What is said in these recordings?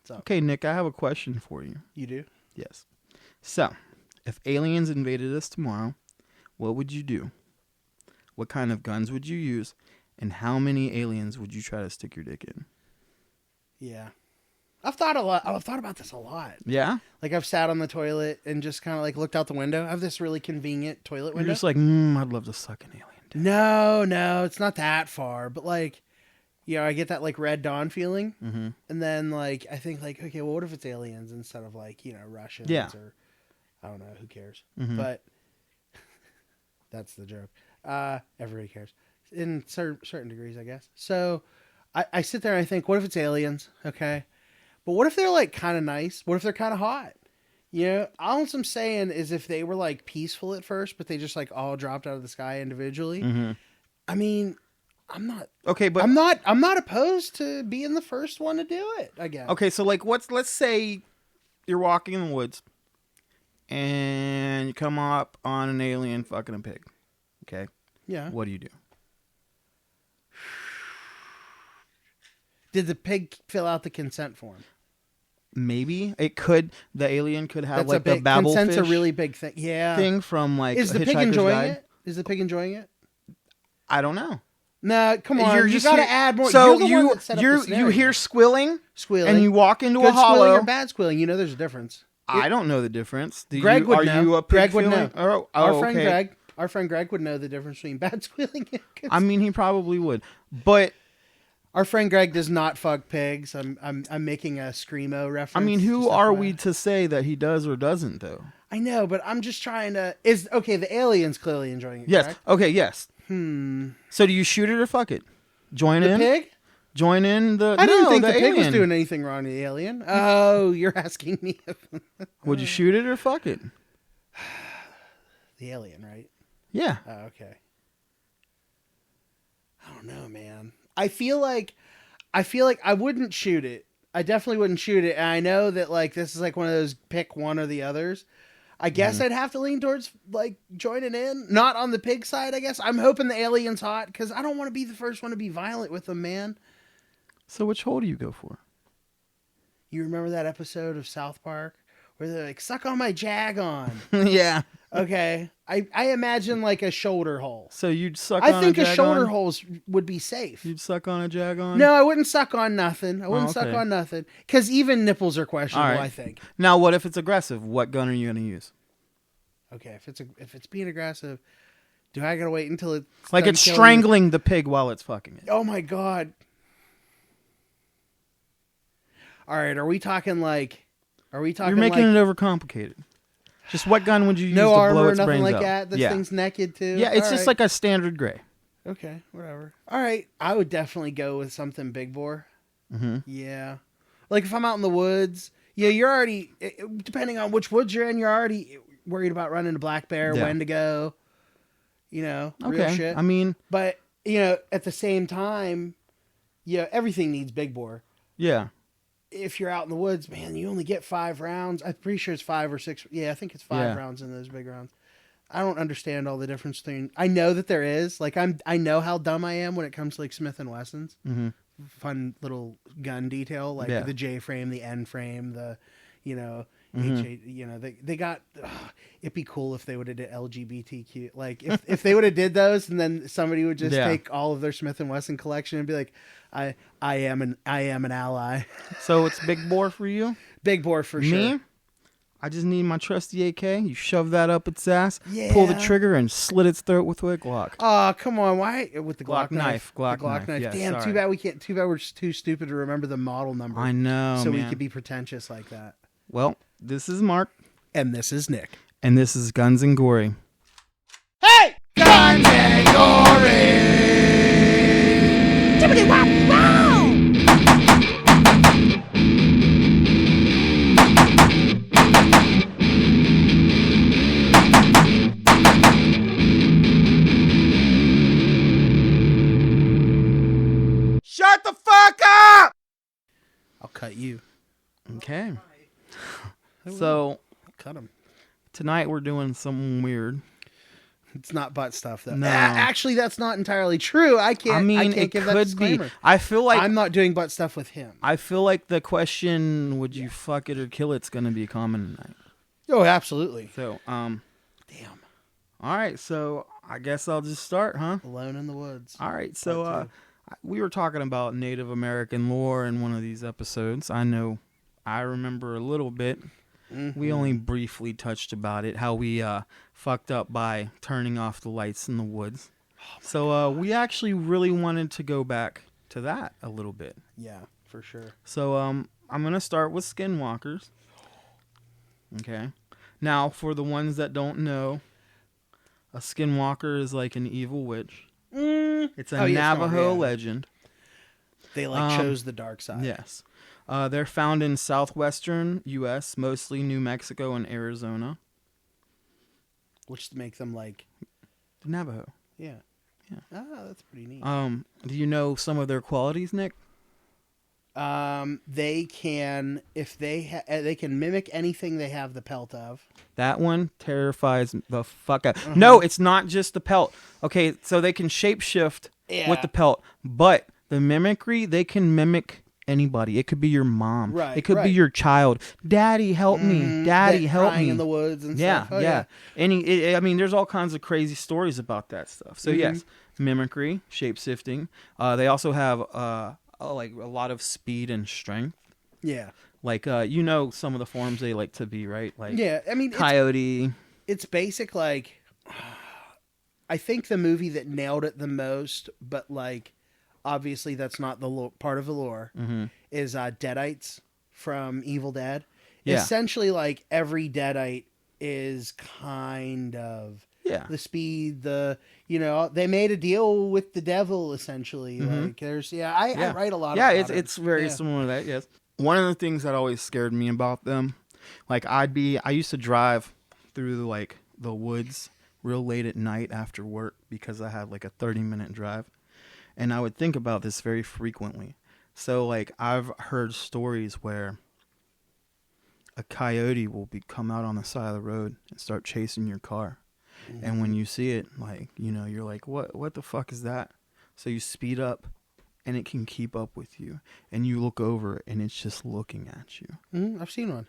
What's up? Okay, Nick, I have a question for you. You do? Yes. So, if aliens invaded us tomorrow, what would you do? What kind of guns would you use? And how many aliens would you try to stick your dick in? Yeah. I've thought about this a lot. Yeah? Like I've sat on the toilet and just kind of like looked out the window. I have this really convenient toilet window. You're just like, I'd love to suck an alien dick. No, it's not that far. But like, I get that like Red Dawn feeling. Mm-hmm. And then like, I think like, okay, well, what if it's aliens instead of like, Russians or I don't know, who cares? Mm-hmm. But that's the joke. Everybody cares in certain degrees, I guess. So I sit there and I think, what if it's aliens? Okay. But what if they're like kind of nice? What if they're kind of hot? All I'm saying is if they were like peaceful at first, but they just like all dropped out of the sky individually. Mm-hmm. I mean, I'm not okay, but I'm not opposed to being the first one to do it, I guess. Okay, so like let's say you're walking in the woods and you come up on an alien fucking a pig. Okay? Yeah. What do you do? Did the pig fill out the consent form? Maybe it could. The alien could have That's like the babblefish. Consent's a really big thing. Yeah. Thing from like Is the pig enjoying it? Is the pig enjoying it? I don't know. No, come on. You got to add more. So you're the one that set up the scenario. You hear squilling, and you walk into Good a hollow. Squilling or bad squilling? There's a difference. I don't know the difference. Greg would know. Are you a pig Greg would feeling? know. Okay. Our friend Greg would know the difference between bad squilling and good. I mean, he probably would, but our friend Greg does not fuck pigs. I'm making a screamo reference. I mean, who are we to say that he does or doesn't, though? I know, but I'm just trying to. The alien's clearly enjoying it. Yes. Correct? Okay. Yes. So do you shoot it or fuck it? Join in. The pig? Join in the. I didn't think the pig alien was doing anything wrong to the alien. Oh, you're asking me. Would you shoot it or fuck it? The alien, right? Yeah. Oh, okay. I don't know, man. I feel like I wouldn't shoot it. I definitely wouldn't shoot it. And I know that like this is like one of those pick one or the others. I guess I'd have to lean towards like joining in, not on the pig side. I guess I'm hoping the alien's hot because I don't want to be the first one to be violent with them, man. So which hole do you go for? You remember that episode of South Park where they're like, "Suck on my jag-on." Yeah. Okay. I imagine like a shoulder hole. So you'd suck I on think a a jag-on? shoulder holes would be safe. You'd suck on a jag-on? No, I wouldn't suck on nothing. Suck okay. on nothing. Because even nipples are questionable, right. I think. Now, what if it's aggressive? What gun are you going to use? Okay, if it's being aggressive, do I gotta wait until it's like it's strangling the pig while it's fucking it? Oh my god! All right, are we talking? You're making it overcomplicated. Just what gun would you use no to armor blow or its nothing brains like out? that? This thing's naked too? Yeah, it's All just right. like a standard gray. Okay, whatever. All right, I would definitely go with something big bore. Mm-hmm. Yeah. Like if I'm out in the woods, you're already, depending on which woods you're in, you're already worried about running a black bear, when to go, real shit. I mean, but at the same time, everything needs big bore. Yeah. If you're out in the woods, man, you only get 5 rounds. I'm pretty sure it's 5 or 6. Yeah, I think it's 5 rounds in those big rounds. I don't understand all the difference between. I know that there is. Like I know how dumb I am when it comes to like Smith and Wessons. Mm-hmm. Fun little gun detail, like the J frame, the N frame, the H8, they got. It'd be cool if they would have did LGBTQ. Like if they would have did those, and then somebody would just take all of their Smith and Wesson collection and be like, I am an ally. So it's big bore for you. Big bore for sure. Me, I just need my trusty AK. You shove that up its ass, Yeah. pull the trigger, and slit its throat with a Glock. Oh, come on! Why with the Glock knife? Glock knife. Yes, Damn, sorry. too bad we can't. Too bad we're just too stupid to remember the model number. I know, so man. we could be pretentious like that. Well, this is Mark, and this is Nick, and this is Guns and Gory. Hey, Guns and Gory. Tippity wop wow. Shut the fuck up! I'll cut you. Okay. So cut him. Tonight we're doing something weird. It's not butt stuff though. No. Actually, that's not entirely true. I can't. I mean, I can't it give that could disclaimer. be. I feel like I'm not doing butt stuff with him. I feel like the question, would you fuck it or kill it's going to be common tonight. Oh, absolutely. So, Damn. all right. So, I guess I'll just start, huh? Alone in the woods. All right. So, Part we were talking about Native American lore in one of these episodes. I remember a little bit. Mm-hmm. We only briefly touched about it, how we fucked up by turning off the lights in the woods. So we actually really wanted to go back to that a little bit. Yeah, for sure. So I'm going to start with skinwalkers. Okay. Now, for the ones that don't know, a skinwalker is like an evil witch. It's a Navajo legend. They chose the dark side. Yes. They're found in southwestern U.S., mostly New Mexico and Arizona. Which make them like The Navajo. Yeah. Ah, that's pretty neat. Do you know some of their qualities, Nick? They can, if they can mimic anything they have the pelt of. That one terrifies the fuck out. Uh-huh. No, it's not just the pelt. Okay, so they can shapeshift with the pelt, but the mimicry, they can mimic anybody. It could be your mom. Right. It could be your child. Daddy, help me. Daddy, help me. In the woods and stuff. Oh, yeah. I mean, there's all kinds of crazy stories about that stuff. So yes, mimicry, shapeshifting. They also have like a lot of speed and strength. Yeah. Like some of the forms they like to be, right? Like I mean, coyote. It's basic. Like, I think the movie that nailed it the most, but like, obviously that's not the part of the lore, is Deadites from Evil Dead. Yeah. Essentially, like every Deadite is kind of the speed. They made a deal with the devil essentially. Like there's I write a lot. Yeah, it's very similar to that. Yes. One of the things that always scared me about them, like I used to drive through the woods real late at night after work because I had like a 30-minute drive. And I would think about this very frequently. So, like, I've heard stories where a coyote will come out on the side of the road and start chasing your car. Mm-hmm. And when you see it, like, you're like, what the fuck is that? So you speed up, and it can keep up with you. And you look over, and it's just looking at you. I've seen one.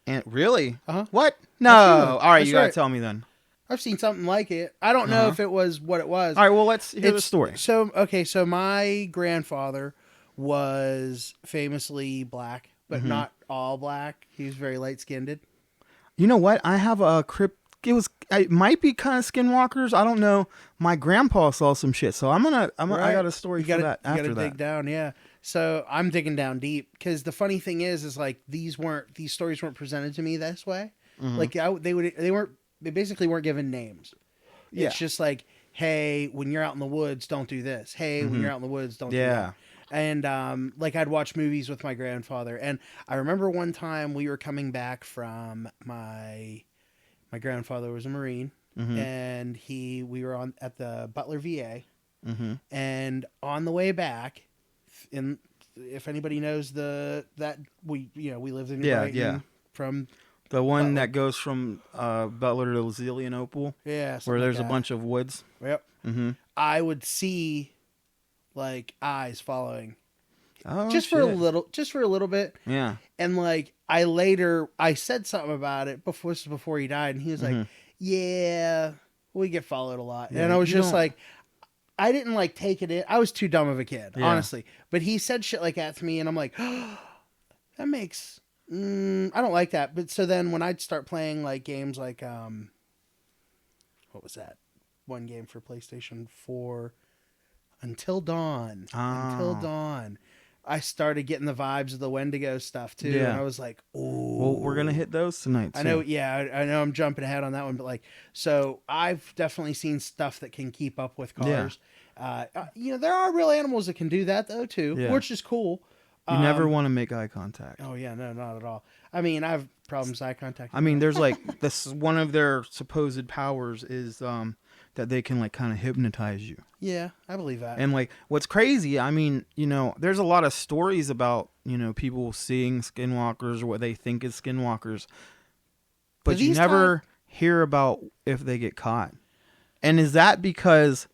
And really? Uh-huh. What? No. All right, you got to tell me then. I've seen something like it. I don't know if it was what it was. All right, well, let's hear the story. So my grandfather was famously black, but not all black. He was very light-skinned. You know what? I have a it might be kind of skinwalkers. I don't know. My grandpa saw some shit, so I got a story for that after that. You got to dig down, yeah. So I'm digging down deep because the funny thing is like these stories weren't presented to me this way. Like they basically weren't given names. It's just like, hey, when you're out in the woods, don't do this. Hey, when you're out in the woods, don't do that. And like I'd watch movies with my grandfather, and I remember one time we were coming back from my grandfather was a Marine, and we were at the Butler VA, and on the way back, if anybody knows we lived in Brighton from. The one that goes from Butler to Zelienople? Yeah. Where there's a bunch of woods? Yep. I would see, like, eyes following. Oh, just for a little bit. Yeah. And, like, I said something about it before he died, and he was like, yeah, we get followed a lot. Yeah, and I was just like, I didn't, like, take it in. I was too dumb of a kid, honestly. But he said shit like that to me, and I'm like, oh, that makes... I don't like that. But so then when I'd start playing like games like what was that one game for PlayStation 4, Until Dawn, I started getting the vibes of the Wendigo stuff too, and I was like, oh, well, we're gonna hit those tonight too. I know I'm jumping ahead on that one, but like, so I've definitely seen stuff that can keep up with cars. There are real animals that can do that though too, which is cool. You never want to make eye contact. Oh yeah, no, not at all. I mean, I have problems eye contact. I mean, there's like this one of their supposed powers is that they can like kind of hypnotize you. Yeah, I believe that. And like, what's crazy? I mean, there's a lot of stories about people seeing skinwalkers or what they think is skinwalkers, but you never hear about if they get caught. And is that because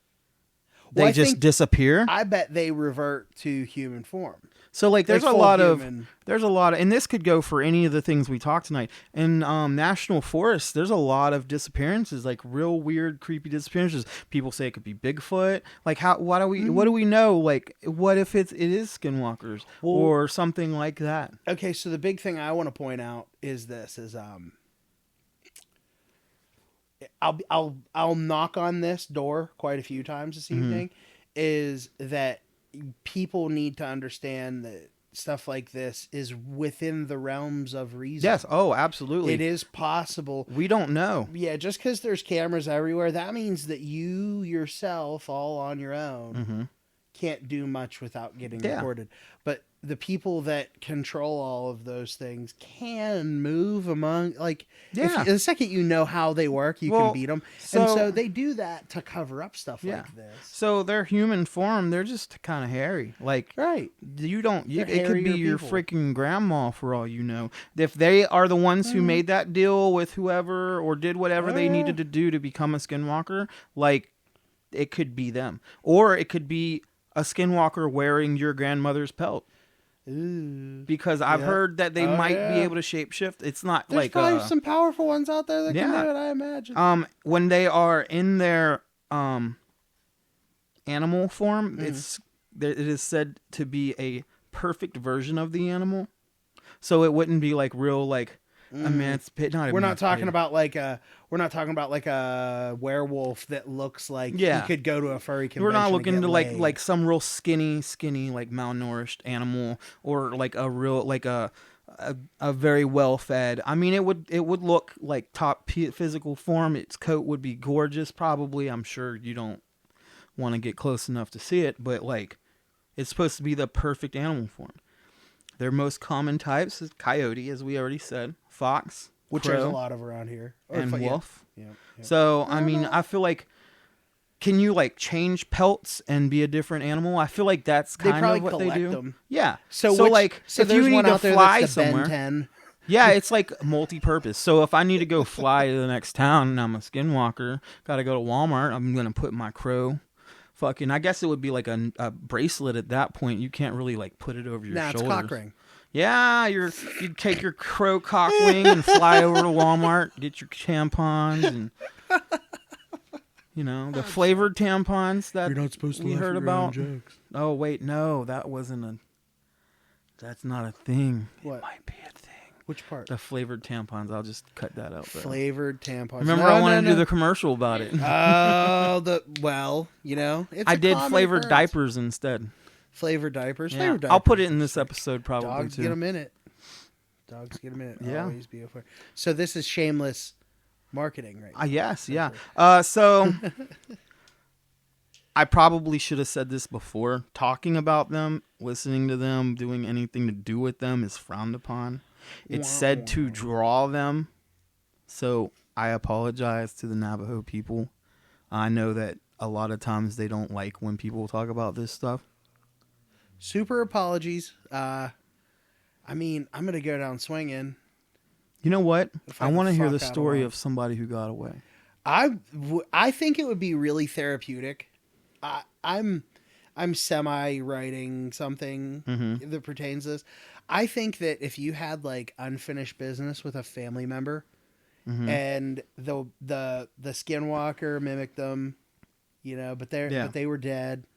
they Well, just disappear? I bet they revert to human form. So like there's Like a lot human. of and this could go for any of the things we talked tonight. In national forests, there's a lot of disappearances, like real weird, creepy disappearances. People say it could be Bigfoot. Like what do we know? Like what if it is skinwalkers or something like that? Okay, so the big thing I want to point out is I'll knock on this door quite a few times this evening, is that people need to understand that stuff like this is within the realms of reason. Yes. Oh, absolutely. It is possible. We don't know. Yeah, just because there's cameras everywhere, that means that you yourself, all on your own, can't do much without getting recorded. But the people that control all of those things can move among, like, the second you know how they work, you can beat them. And so they do that to cover up stuff like this. So their human form, they're just kind of hairy. Like, you don't, it could be your freaking grandma for all you know. If they are the ones who made that deal with whoever or did whatever they needed to do to become a skinwalker, like, it could be them. Or it could be a skinwalker wearing your grandmother's pelt. Ooh, because I've heard that they might be able to shapeshift. It's not There's like probably some powerful ones out there that can do it, I imagine. When they are in their animal form, it is said to be a perfect version of the animal. So it wouldn't be like real like We're not talking about like a werewolf that looks like he could go to a furry convention. We're not looking to like some real skinny like malnourished animal or like a real like a very well fed. I mean, it would look like top physical form. Its coat would be gorgeous. Probably, I'm sure you don't want to get close enough to see it, but like it's supposed to be the perfect animal form. Their most common types is coyote, as we already said, fox, which crow, there's a lot of around here, and wolf. Yeah. So, I mean, I feel like, can you like change pelts and be a different animal? I feel like that's kind of what they do. Them. Yeah. So like, if you need to fly somewhere, Ben 10. yeah, it's like multi-purpose. So if I need to go fly to the next town and I'm a skinwalker, got to go to Walmart, I'm gonna put my crow. I guess it would be like a bracelet at that point. You can't really like put it over your shoulders. It's cock ring. Yeah, you'd take your crow cock wing and fly over to Walmart, get your tampons and the flavored tampons that you're not supposed to we heard about. Jokes. Oh wait, no, that's not a thing. What? It might be a thing. Which part? The flavored tampons. I'll just cut that out. Flavored tampons. Remember, I wanted to do the commercial about it. Oh, I did flavored diapers instead. Flavored diapers. Yeah. Flavored diapers. I'll put it in this episode probably Dogs too. get a minute. Dogs get a minute. Yeah. Always be over. So this is shameless marketing, right? Yes. Yeah. So I probably should have said this before. Talking about them, listening to them, doing anything to do with them is frowned upon. It's said to draw them. So I apologize to the Navajo people. I know that a lot of times they don't like when people talk about this stuff. Super apologies. I mean, I'm going to go down swinging. You know what? I want to hear the fuck out story of of somebody who got away. I think it would be really therapeutic. I'm semi-writing something that pertains to this. I think that if you had like unfinished business with a family member and the skinwalker mimicked them, but they were dead.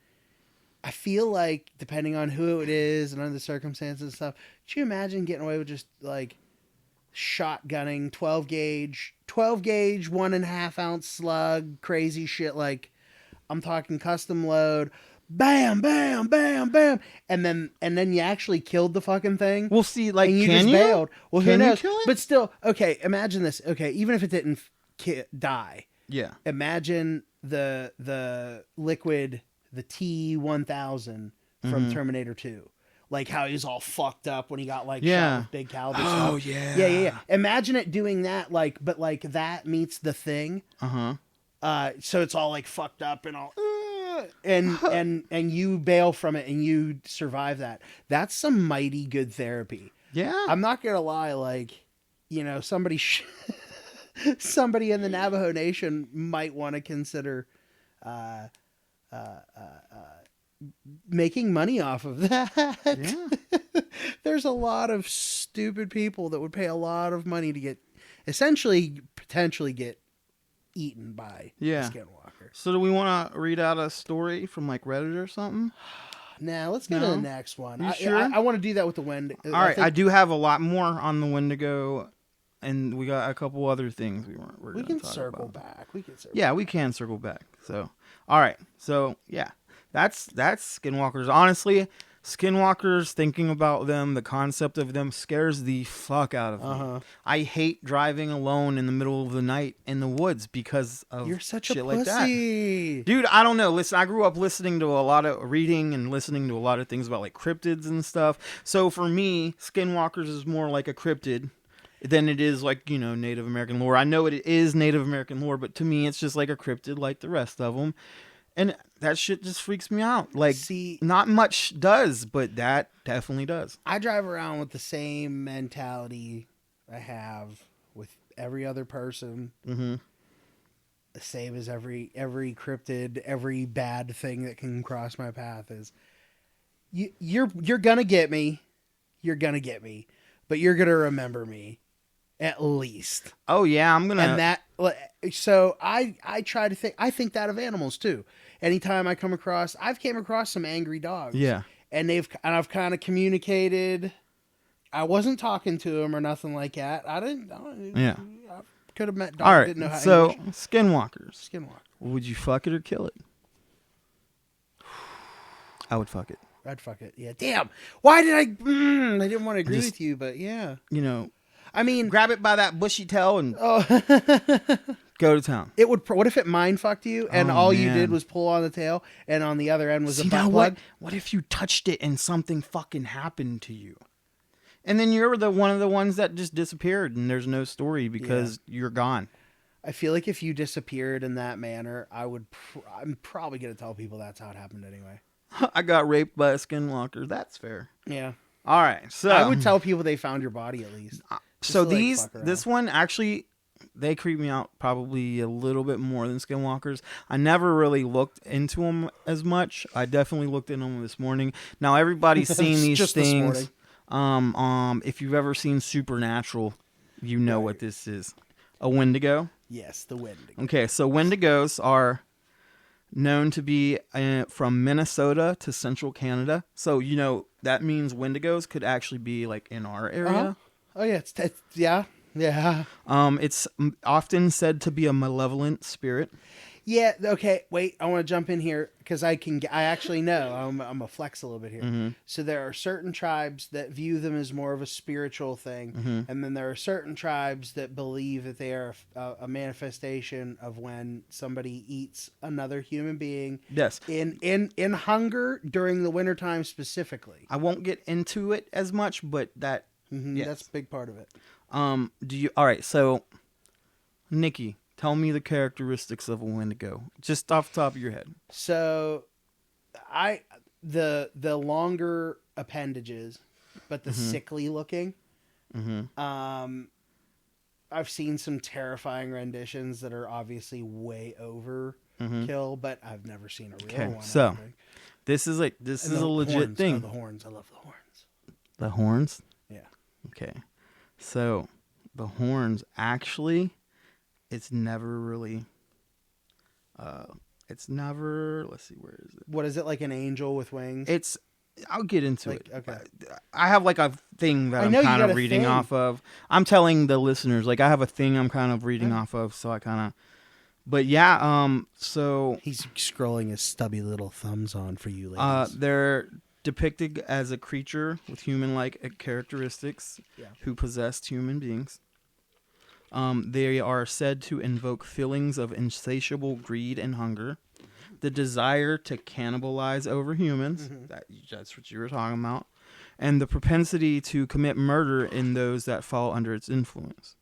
I feel like depending on who it is and under the circumstances and stuff, could you imagine getting away with just like shotgunning 12 gauge 1.5 ounce slug, crazy shit, like I'm talking custom load, bam, bam, bam, bam, and then you actually killed the fucking thing. We'll see, like, and you can just you? bailed. Well, can who knows? You kill it? But still, okay. Imagine this. Okay, even if it didn't die, yeah. Imagine the liquid, the T-1000 from Terminator 2. Like how he was all fucked up when he got like shot with big caliber stuff. Oh yeah. Yeah. Imagine it doing that, but that meets the thing. So it's all like fucked up and all, and you bail from it and you survive that. That's some mighty good therapy. Yeah. I'm not gonna lie, like, somebody somebody in the Navajo Nation might want to consider uh, uh, uh, making money off of that. Yeah. There's a lot of stupid people that would pay a lot of money to get, essentially, potentially get eaten by a skinwalker. So do we want to read out a story from like Reddit or something? Now let's go to the next one. You sure? I want to do that with the Wendigo. All right, I do have a lot more on the Wendigo, and we got a couple other things we can circle back. We can circle back. So, all right. So, yeah. That's skinwalkers. Honestly, skinwalkers, thinking about them, the concept of them scares the fuck out of me. I hate driving alone in the middle of the night in the woods because of You're such shit a like pussy. that. Dude, I don't know. Listen, I grew up listening to a lot of reading and listening to a lot of things about like cryptids and stuff. So for me, skinwalkers is more like a cryptid than it is like, Native American lore. I know it is Native American lore, but to me, it's just like a cryptid like the rest of them. And that shit just freaks me out. Like, see, not much does, but that definitely does. I drive around with the same mentality I have with every other person. Mm-hmm. The same as every cryptid, every bad thing that can cross my path is, you're gonna get me, but you're gonna remember me, at least. Oh yeah, I'm gonna. And that, so I try to think. I think that of animals too. Anytime I I've came across some angry dogs. Yeah. And I've kind of communicated. I wasn't talking to them or nothing like that. I could have met dogs. All right. Didn't know how so English. Skinwalkers. Skinwalker. Would you fuck it or kill it? I would fuck it. I'd fuck it. Yeah. Damn. Why did I? I didn't want to agree with you, but yeah. I mean, grab it by that bushy tail and go to town. It would. What if it mind fucked you and all you did was pull on the tail, and on the other end was a butt plug? What if you touched it and something fucking happened to you, and then you're one of the ones that just disappeared and there's no story because you're gone? I feel like if you disappeared in that manner, I'm probably gonna tell people that's how it happened anyway. I got raped by a skinwalker. That's fair. Yeah. All right. So I would tell people they found your body at least. So this one actually, they creep me out probably a little bit more than skinwalkers. I never really looked into them as much. I definitely looked into them this morning. Now everybody's seen these just things. If you've ever seen Supernatural, you know what this is. A Wendigo. Yes, the Wendigo. Okay, so Wendigos are known to be from Minnesota to central Canada. So that means Wendigos could actually be like in our area. Uh-huh. Oh yeah, yeah. It's often said to be a malevolent spirit. Yeah. Okay. Wait. I want to jump in here because I actually know. I'm a flex a little bit here. Mm-hmm. So there are certain tribes that view them as more of a spiritual thing, and then there are certain tribes that believe that they are a manifestation of when somebody eats another human being. Yes. In hunger during the wintertime specifically. I won't get into it as much, but that. Yes. That's a big part of it. All right, so Nikki, tell me the characteristics of a Wendigo, just off the top of your head. So, the longer appendages, but the sickly looking. I've seen some terrifying renditions that are obviously way overkill, but I've never seen a real one. So this is a legit horns. thing. Oh, the horns, I love the horns. The horns? Yeah. Okay. So the horns actually, it's never really. Let's see, where is it? What is it, like an angel with wings? I'll get into it. Okay. I have like a thing that I'm kind of reading off of. I'm telling the listeners, like I have a thing I'm kind of reading off of, so I kind of. But yeah, so he's scrolling his stubby little thumbs on for you ladies. They're depicted as a creature with human-like characteristics who possessed human beings. They are said to invoke feelings of insatiable greed and hunger, the desire to cannibalize over humans, that's what you were talking about, and the propensity to commit murder in those that fall under its influence.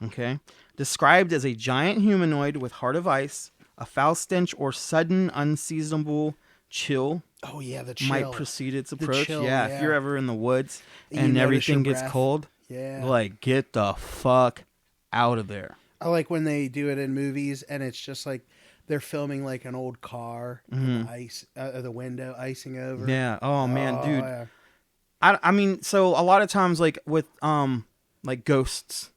Okay? Described as a giant humanoid with heart of ice, a foul stench or sudden unseasonable chill. Oh yeah, the chill might precede its approach. Chill, if you're ever in the woods and everything gets cold, like get the fuck out of there. I like when they do it in movies and it's just like they're filming like an old car, and the window icing over. Yeah. Oh man, dude. Yeah. I mean, so a lot of times, like with like ghosts,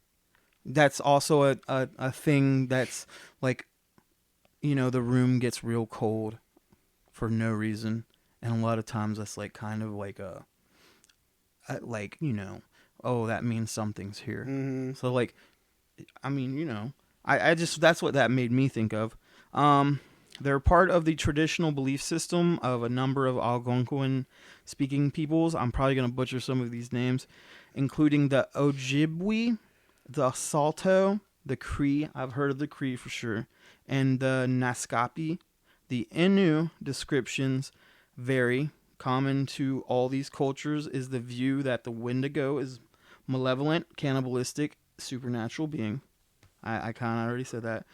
that's also a thing that's like, you know, the room gets real cold for no reason, and a lot of times that's like kind of like a like, you know, oh, that means something's here. Mm-hmm. So like, I mean, you know, I just, that's what that made me think of. They're part of the traditional belief system of a number of Algonquin speaking peoples. I'm probably going to butcher some of these names, including the Ojibwe, the Saulteaux, the Cree. I've heard of the Cree for sure. And the Naskapi. The Innu descriptions vary. Common to all these cultures is the view that the Wendigo is malevolent, cannibalistic, supernatural being. I kind of already said that.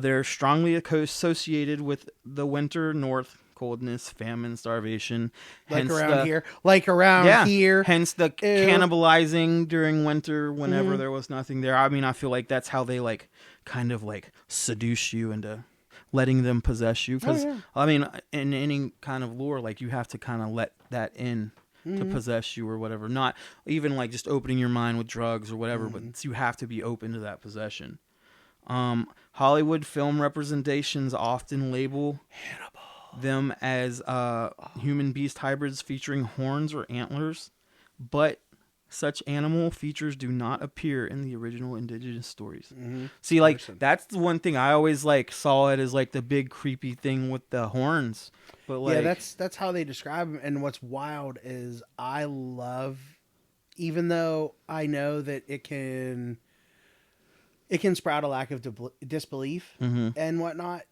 They're strongly associated with the winter north, coldness, famine, starvation. Like around here. Like around here. Hence the cannibalizing during winter whenever there was nothing there. I mean, I feel like that's how they like kind of like seduce you into letting them possess you. Because, I mean, in any kind of lore, like you have to kind of let that in to possess you or whatever. Not even like just opening your mind with drugs or whatever, but you have to be open to that possession. Hollywood film representations often label them as human beast hybrids featuring horns or antlers, but such animal features do not appear in the original indigenous stories. See, like that's the one thing I always like saw it as like the big creepy thing with the horns. But like, yeah, that's how they describe them. And what's wild is I love, even though I know that it can sprout a lack of disbelief and whatnot.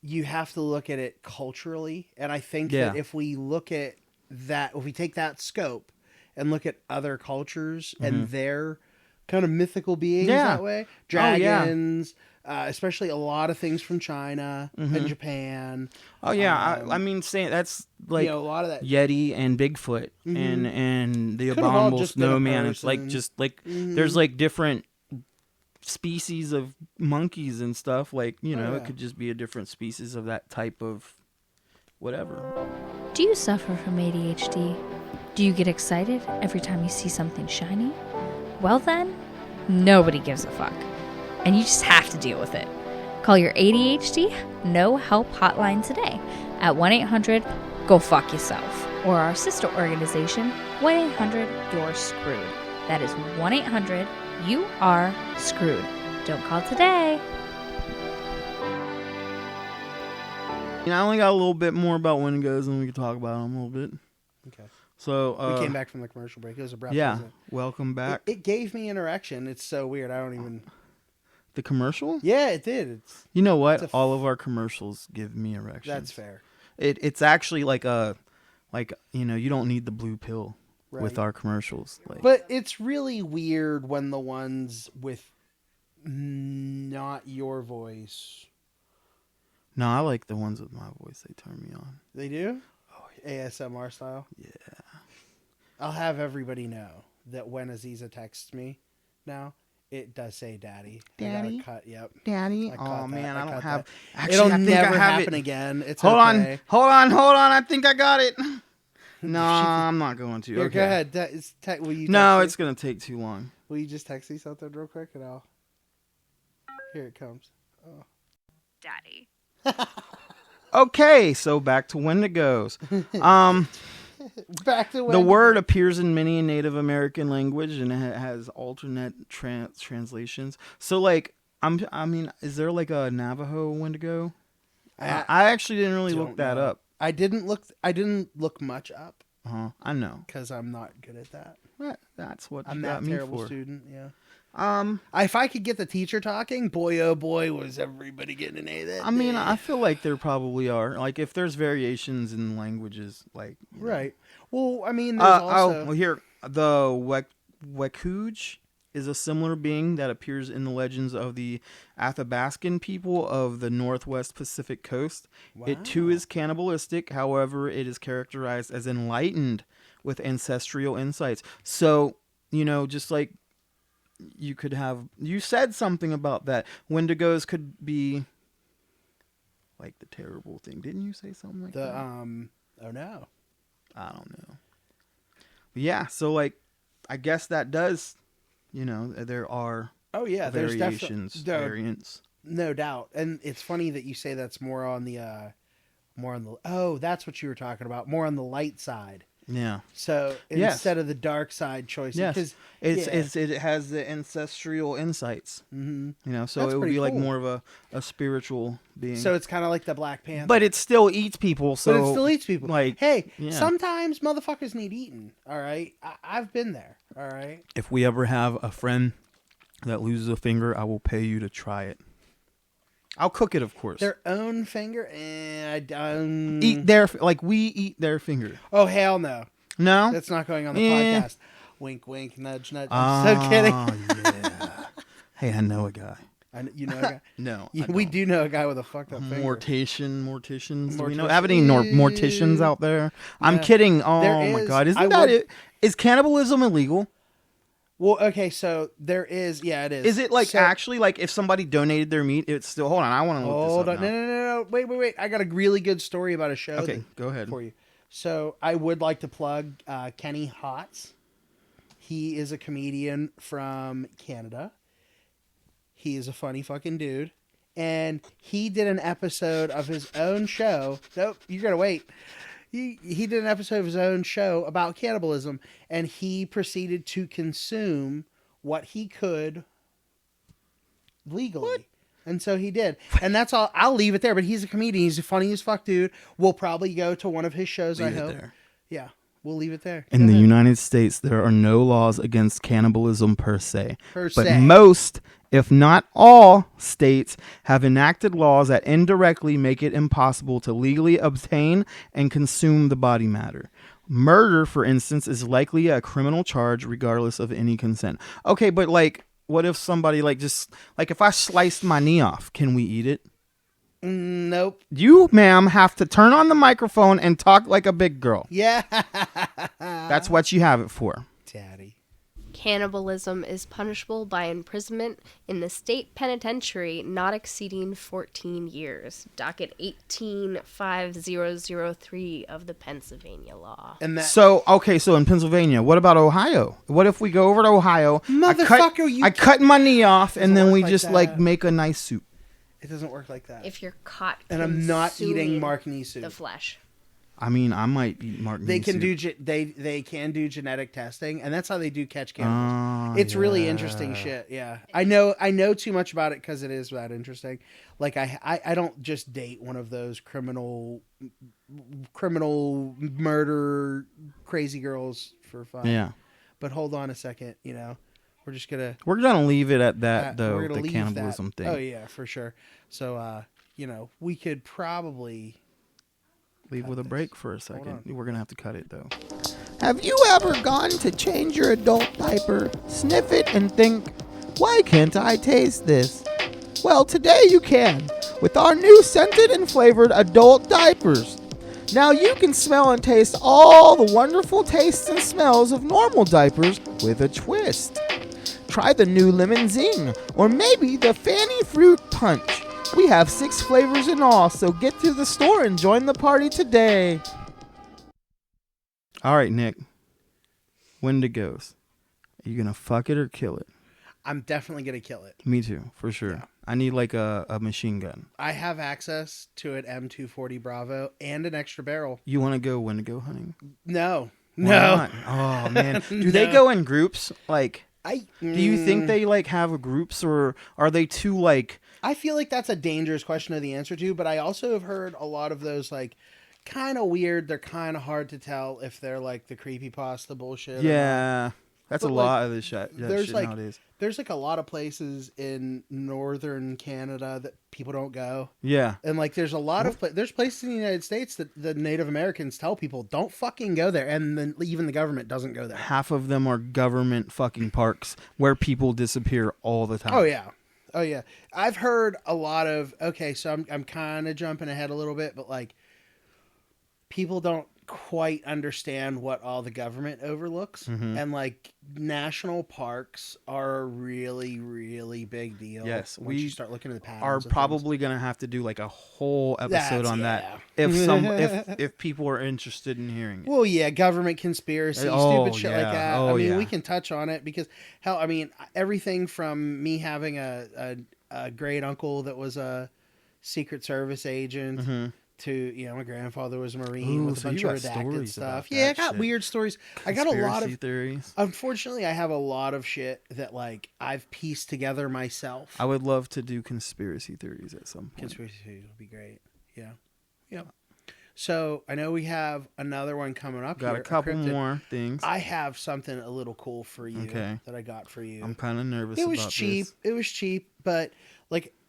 You have to look at it culturally, and I think that if we look at that, if we take that scope and look at other cultures and their kind of mythical beings that way, dragons, especially a lot of things from China and Japan. Oh yeah, I mean, saying that's like, you know, a lot of that Yeti and Bigfoot and the abominable snowman. It's like just like there's like different species of monkeys and stuff, like, you know, it could just be a different species of that type of whatever. Do you suffer from ADHD? Do you get excited every time you see something shiny? Well then, nobody gives a fuck, and you just have to deal with it. Call your ADHD No Help hotline today at 1-800-GO-FUCK-YOURSELF, or our sister organization, 1-800-YOU'RE-SCREWED. That is 1-800-YOU-ARE-SCREWED. Don't call today. You know, I only got a little bit more about Wendigos, and we can talk about them a little bit. Okay. So we came back from the commercial break. It was a breath. Yeah, welcome back. It gave me an erection. It's so weird. I don't even. The commercial? Yeah, it did. You know what? All of our commercials give me erections. That's fair. It's actually like you know, you don't need the blue pill with our commercials. Like, but it's really weird when the ones with not your voice. No, I like the ones with my voice. They turn me on. They do? Oh, yeah. ASMR style? Yeah. I'll have everybody know that when Aziza texts me now, it does say daddy. Daddy? I got cut, yep. Daddy? Oh, man, I don't have... That. Actually, It'll I think never I have happen it. again. It's Hold okay. on. I think I got it. No, I'm not going to. Here, okay. go ahead. Will you no, text it's going to take too long. Will you just text me something real quick and I'll... Here it comes. Oh. Daddy. Okay, so back to Wendigos. Back to the word appears in many Native American language and it has alternate translations. So, like, I mean, is there like a Navajo Wendigo? I actually didn't really look that up. I didn't look much up. I know, because I'm not good at that. That's what I'm you that got me terrible for. student. Yeah. If I could get the teacher talking, boy oh boy, was everybody getting an A that I mean, day. I feel like there probably are. Like, if there's variations in languages, like, you know. Right. Well, I mean, there's also... well, here, the Wekuj is a similar being that appears in the legends of the Athabascan people of the Northwest Pacific Coast. Wow. It, too, is cannibalistic. However, it is characterized as enlightened with ancestral insights. So, you know, just like you could have. You said something about that. Wendigos could be like the terrible thing. Didn't you say something like that? Oh no. I don't know. But yeah, so like, I guess that does. There are. Oh yeah, there's variations, variants. No doubt, and it's funny that you say that's more on the. Oh, that's what you were talking about. More on the light side. Yeah. So instead of the dark side choice, yes, it has the ancestral insights. Mm-hmm. So that's it would be like cool. more of a spiritual being. So it's kind of like the Black Panther, but it still eats people. So but it still eats people. Like, hey, yeah. sometimes motherfuckers need eaten. All right, I've been there. All right. If we ever have a friend that loses a finger, I will pay you to try it. I'll cook it, of course. Their own finger? Eat their, like we eat their finger. Oh, hell no. No? That's not going on the podcast. Wink, wink, nudge, nudge. I'm so kidding. Yeah. Hey, I know a guy. You know a guy? No. We do know a guy with a fucked up finger. Morticians. Do we know? Have any morticians out there? I'm kidding. Oh, my God. Isn't that it? Is cannibalism illegal? Well, okay, so there is, yeah, it is. Is it like actually like if somebody donated their meat, it's still, hold on, I want to look this up now. No. Wait. I got a really good story about a show. Okay, go ahead. For you. So I would like to plug Kenny Hotz. He is a comedian from Canada. He is a funny fucking dude. And he did an episode of his own show. Nope, you gotta wait. He did an episode of his own show about cannibalism, and he proceeded to consume what he could legally. What? And so he did. And that's all. I'll leave it there, but he's a comedian. He's a funny as fuck dude. We'll probably go to one of his shows, I hope. There. Yeah, we'll leave it there. In the United States, there are no laws against cannibalism per se. But most, if not all, states have enacted laws that indirectly make it impossible to legally obtain and consume the body matter. Murder, for instance, is likely a criminal charge regardless of any consent. Okay, but like, what if somebody if I sliced my knee off, can we eat it? Nope. You, ma'am, have to turn on the microphone and talk like a big girl. Yeah. That's what you have it for. Daddy. Cannibalism is punishable by imprisonment in the state penitentiary not exceeding 14 years. Docket 185003 of the Pennsylvania law. So in Pennsylvania, what about Ohio? What if we go over to Ohio? Motherfucker, I cut my knee off, and then we just make a nice soup. It doesn't work like that. If you're caught, and I'm not eating Mark knee soup. The flesh. I mean, I might eat Mark. They can do they can do genetic testing, and that's how they do catch cannibals. It's really interesting shit. Yeah, I know too much about it because it is that interesting. Like I don't just date one of those criminal murder crazy girls for fun. Yeah, but hold on a second. We're gonna leave it at that though. The cannibalism thing. Oh yeah, for sure. So we could probably. Leave with a break for a second. We're going to have to cut it, though. Have you ever gone to change your adult diaper, sniff it, and think, why can't I taste this? Well, today you can, with our new scented and flavored adult diapers. Now you can smell and taste all the wonderful tastes and smells of normal diapers with a twist. Try the new Lemon Zing, or maybe the Fanny Fruit Punch. We have 6 flavors in all, so get to the store and join the party today. All right, Nick. Wendigos. Are you going to fuck it or kill it? I'm definitely going to kill it. Me too, for sure. Yeah. I need like a machine gun. I have access to an M240 Bravo and an extra barrel. You want to go Wendigo hunting? No. Why not? Oh, man. Do they go in groups? Like, do you think they like have groups, or are they too like... I feel like that's a dangerous question to the answer to, but I also have heard a lot of those like kind of weird. They're kind of hard to tell if they're like the creepypasta bullshit. Yeah, that's a lot of this shit nowadays. There's like a lot of places in northern Canada that people don't go. Yeah, and like there's a lot of there's places in the United States that the Native Americans tell people don't fucking go there, and then even the government doesn't go there. Half of them are government fucking parks where people disappear all the time. Oh yeah, I've heard a lot of. Okay, so I'm kind of jumping ahead a little bit, but like people don't quite understand what all the government overlooks, and like national parks are a really, really big deal. Yes, once you start looking at the patterns. Are of probably going to have to do like a whole episode on that that. if people are interested in hearing it. Well, yeah, government conspiracy, Oh, stupid shit like yeah. that. Oh, I mean, yeah. we can touch on it because hell, I mean, everything from me having a great uncle that was a Secret Service agent. To my grandfather was a Marine with a so bunch you of got redacted stories stuff. about Yeah, I that got shit. weird stories. I got a lot Conspiracy of theories. Unfortunately, I have a lot of shit that like I've pieced together myself. I would love to do conspiracy theories at some point. Conspiracy theories would be great. Yeah. So I know we have another one coming up. Got here, a couple cryptid. more things. I have something a little cool for you Okay. that I got for you. I'm kind of nervous It was about cheap. this. It was cheap, but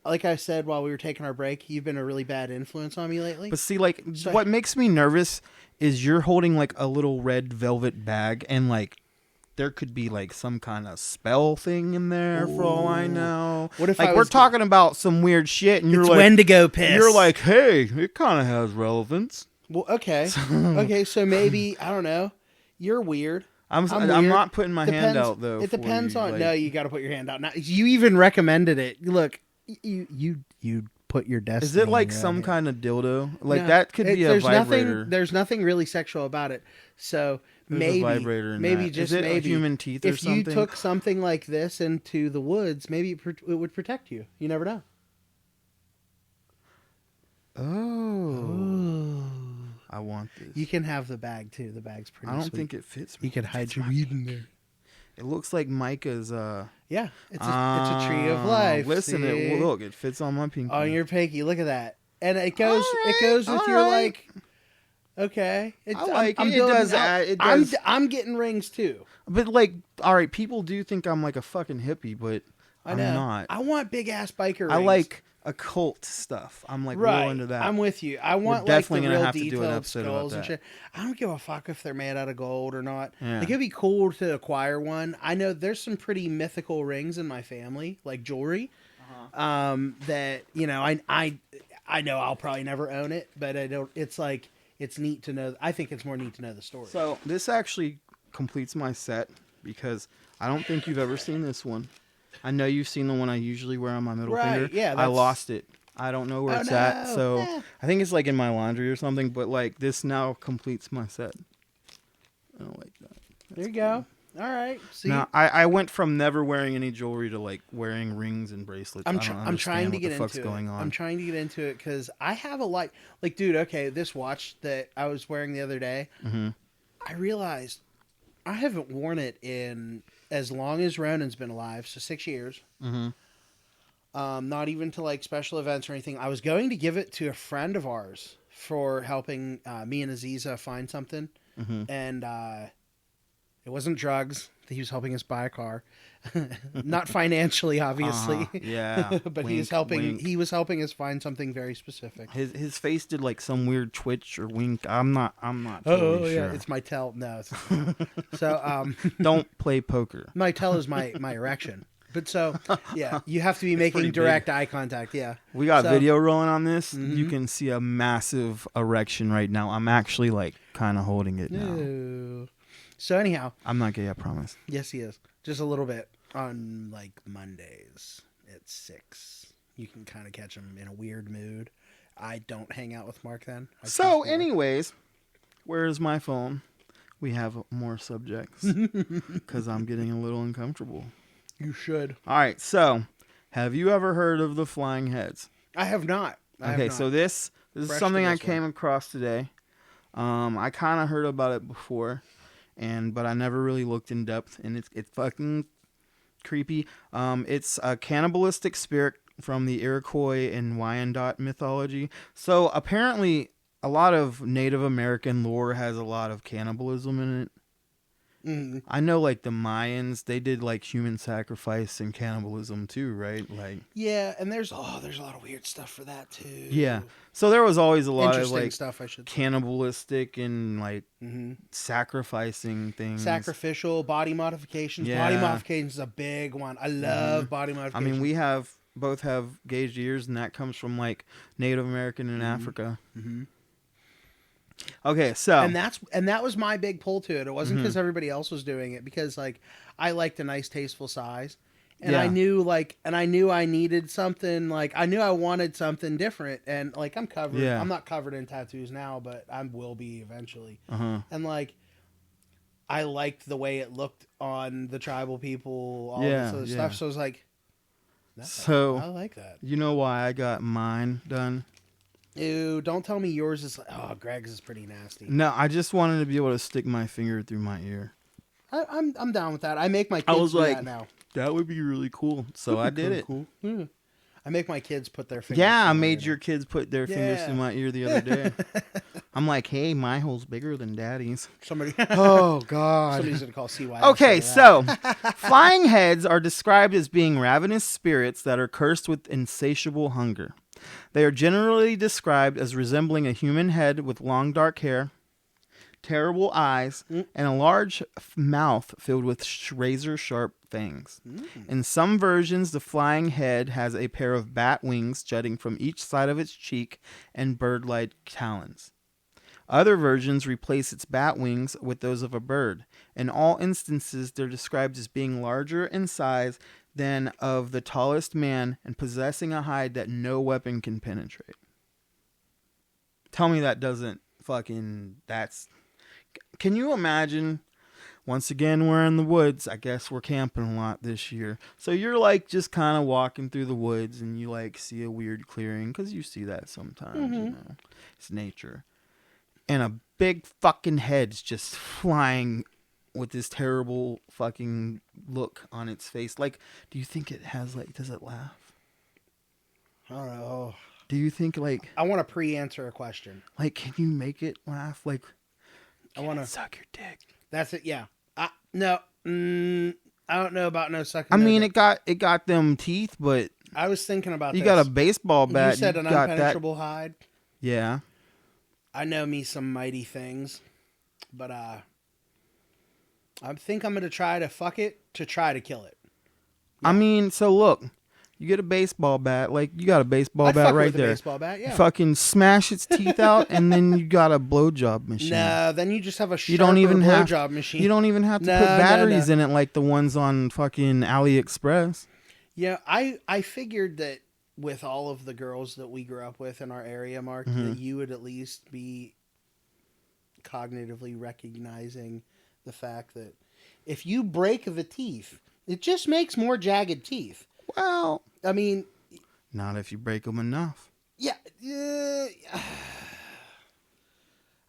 like I said while we were taking our break, you've been a really bad influence on me lately. But see, like, So- what makes me nervous is you're holding like a little red velvet bag, and like there could be like some kind of spell thing in there for all I know. What if like I we're was talking about some weird shit, and you're it's like, Wendigo piss. you're like, hey, it kind of has relevance. well, okay, okay. So maybe I don't know. You're weird. I'm weird. not putting my hand out though. It for depends you, on. like- No, you got to put your hand out. Now, you even recommended it. Look, you put your destiny. Is it like right some here. kind of dildo? Like No, that could be a there's vibrator. Nothing, there's nothing really sexual about it. So There's maybe, a vibrator in maybe that. just Is it maybe human teeth or if you something? took something like this into the woods, maybe it would protect you. You never know. Oh, I want this. You can have the bag too. The bag's pretty. I don't sweet. think it fits me. you could hide Fits your my weed in pinky. there. It looks like Micah's. Yeah, it's a tree of life. Listen, see? look, it fits on my pinky. On your pinky. Look at that, and it goes. Alright, it goes with your alright. like. Okay, I like it. It building does out- add- it does- I'm getting rings too. But like, all right, people do think I'm like a fucking hippie, but I I'm know. not. I want big ass biker rings. I like occult stuff. I'm like right. real into that. I'm with you. I want definitely like the gonna real have to do an detailed episode about skulls and that. shit. I don't give a fuck if they're made out of gold or not. Yeah. Like, it'd be cool to acquire one. I know there's some pretty mythical rings in my family, like jewelry. That I know I'll probably never own it, but I don't. It's like it's neat to know. I think it's more neat to know the story. So this actually completes my set because I don't think you've ever seen this one. I know you've seen the one I usually wear on my middle Right, finger. yeah, I that's- lost it. I don't know where Oh, it's at. no. So Eh. I think it's like in my laundry or something. But like this now completes my set. I don't like that. there you go. All right. See, Now I went from never wearing any jewelry to like wearing rings and bracelets. I'm I don't I'm trying understand to what get the fuck's into going it. on. I'm trying to get into it because I have a like dude. Okay, this watch that I was wearing the other day, I realized I haven't worn it in as long as Ronan's been alive, so 6 years. Not even to like special events or anything. I was going to give it to a friend of ours for helping me and Aziza find something, and it wasn't drugs. He was helping us buy a car, not financially, obviously. Yeah, but he was wink, helping. wink. He was helping us find something very specific. His face did like some weird twitch or wink. I'm not totally sure. it's my tell. No, so Don't play poker. my tell is my erection. But so yeah, you have to be making pretty direct eye contact. Yeah, We got So- video rolling on this. You can see a massive erection right now. I'm actually like kind of holding it now. Ew. So anyhow, I'm not gay, I promise. yes, he is just a little bit on like Mondays at 6. You can kind of catch him in a weird mood. I don't hang out with Mark then. I So, choose to work. anyways, where's my phone? We have more subjects because I'm getting a little uncomfortable. You should. All right, so have you ever heard of the flying heads? I have not. Okay, so this is Fresh something to I this came one. across today. I kind of heard about it before, but I never really looked in depth, and it's fucking creepy. It's a cannibalistic spirit from the Iroquois and Wyandot mythology. So apparently, a lot of Native American lore has a lot of cannibalism in it. I know, like the Mayans, they did like human sacrifice and cannibalism too, right? Like, yeah, and there's a lot of weird stuff for that too. yeah. So there was always a lot of Interesting like stuff. I should say. cannibalistic and like sacrificing things. Sacrificial body modifications. Yeah. Body modifications is a big one. I love body I modifications. mean, we both have gauged ears, and that comes from like Native American in Africa. Okay, so And that was my big pull to it. It wasn't because everybody else was doing it, because like I liked a nice tasteful size. And I knew I needed something, like I knew I wanted something different, and like I'm covered. Yeah. I'm not covered in tattoos now, but I will be eventually. Uh-huh. And like I liked the way it looked on the tribal people, all Yeah, this other yeah. stuff. So I was like, So I like that. you know why I got mine done? Ew, don't tell me yours is Greg's is pretty nasty. No, I just wanted to be able to stick my finger through my ear. I'm down with that. I make my kids was do like, that now. That would be really cool. So I did it. Cool. Yeah. I make my kids put their fingers. Yeah, I through my made ear your kids put their fingers Yeah. through my ear the other day. I'm like, hey, my hole's bigger than daddy's. now. Somebody. Oh, God. Somebody's gonna call CY. Okay, so flying heads are described as being ravenous spirits that are cursed with insatiable hunger. They are generally described as resembling a human head with long dark hair, terrible eyes, and a large mouth filled with razor-sharp fangs. In some versions, the flying head has a pair of bat wings jutting from each side of its cheek and bird-like talons. Other versions replace its bat wings with those of a bird. In all instances, they're described as being larger in size than of the tallest man and possessing a hide that no weapon can penetrate. Tell me that doesn't fucking... That's... Can you imagine? Once again, we're in the woods. I guess we're camping a lot this year. So you're like just kind of walking through the woods and you like see a weird clearing, because you see that sometimes, you know. It's nature. And a big fucking head's just flying with this terrible fucking look on its face. Like, do you think it has like, does it laugh? I don't know. Do you think like, I want to pre-answer a question. like, can you make it laugh? Like, I want to suck your dick. That's it. Yeah. No. I don't know about no sucking. I no mean, dick. it got them teeth, but I was thinking about. you this. got a baseball bat. You said an got impenetrable hide. Yeah. I know me some mighty things, but I think I'm gonna try to fuck it to try to kill it. I mean, so look, you get a baseball bat, like you got a baseball I'd bat fuck right with a there. baseball bat, yeah. Fucking smash its teeth out, and then you got a blowjob machine. No, then you just have a You don't even have blowjob machine. You don't even have to No, put no, batteries no. in it like the ones on fucking AliExpress. Yeah, I figured that with all of the girls that we grew up with in our area, Mark, that you would at least be cognitively recognizing the fact that if you break the teeth, it just makes more jagged teeth. Well, I mean, not if you break them enough. yeah,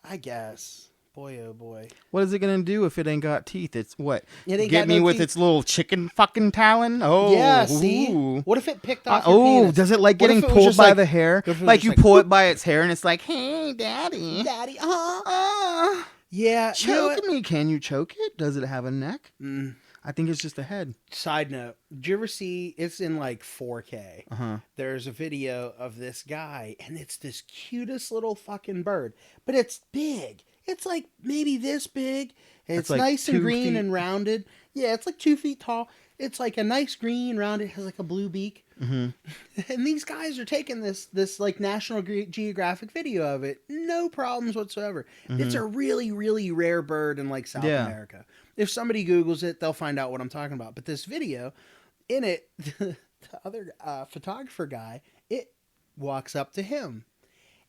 I guess. Boy, oh boy. What is it gonna do if it ain't got teeth? It's what? It ain't Get got me no with teeth. its little chicken fucking talon? Oh, Yeah, see? ooh. What if it picked off your penis? Does it like What if getting it was pulled just by like- the hair? what if it was Like just you like, pull whoop? it by its hair and it's like, hey, daddy. Daddy, Choke Yeah, you know what? me. Can you choke it? Does it have a neck? Mm. I think it's just a head. Side note, did you ever see, it's in like 4K. Uh-huh. There's a video of this guy, and it's this cutest little fucking bird. But it's big. It's like maybe this big. It's like nice and 2 green feet. and rounded. Yeah, it's like 2 feet tall. It's like a nice green, rounded, has like a blue beak. Mm-hmm. And these guys are taking this like National Geographic video of it. No problems whatsoever. It's a really, really rare bird in like South Yeah. America. If somebody Googles it, they'll find out what I'm talking about. But this video, in it, the other photographer guy, it walks up to him.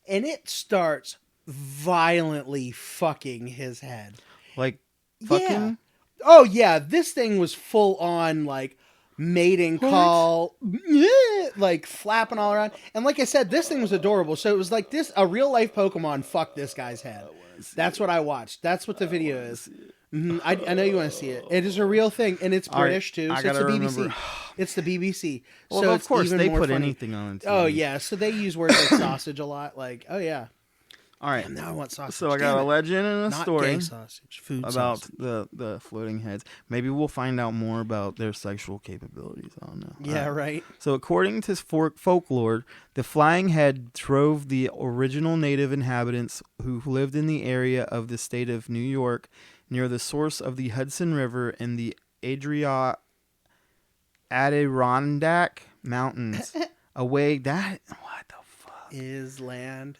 And it starts violently fucking his head. Like fucking? Yeah. Oh, yeah. This thing was full on, like, mating call, like, flapping all around. And like I said, this thing was adorable. So it was like this, a real life Pokemon fucked this guy's head. That's what I watched. That's what the video is. I know you want to see it. It is a real thing, and it's All right, British, too. I So it's gotta the BBC. remember. It's the BBC. Well, so of it's course, even they more put funny. anything on TV. Oh, yeah. So they use words like sausage a lot. Like, oh, yeah. All right. Damn, now I want sausage. So I got Damn a it. legend and a Not story gay sausage. Food about sausage. the floating heads. Maybe we'll find out more about their sexual capabilities. I don't know. Yeah, right. So according to folklore, the flying head drove the original native inhabitants who lived in the area of the state of New York near the source of the Hudson River in the Adirondack Mountains. Away that... What the fuck? Is land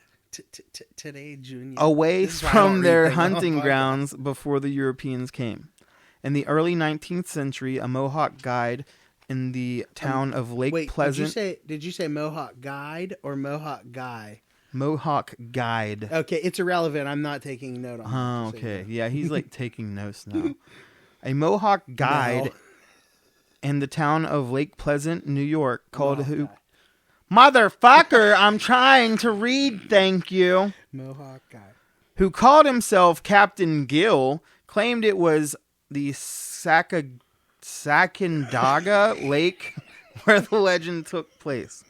Today, Junior. away This is why I don't from read their things on hunting podcasts. grounds before the Europeans came. In the early 19th century, a Mohawk guide in the town of Lake Wait, Pleasant. did you say Mohawk guide or Mohawk guy? Mohawk guide. Okay, it's irrelevant. I'm not taking note on that. Oh, just so you okay. know. Yeah, he's like taking notes now. A Mohawk guide No. in the town of Lake Pleasant, New York, called Mohawk who? guy. Motherfucker, I'm trying to read, thank you. Mohawk guy. Who called himself Captain Gill, claimed it was the Sacandaga Lake where the legend took place.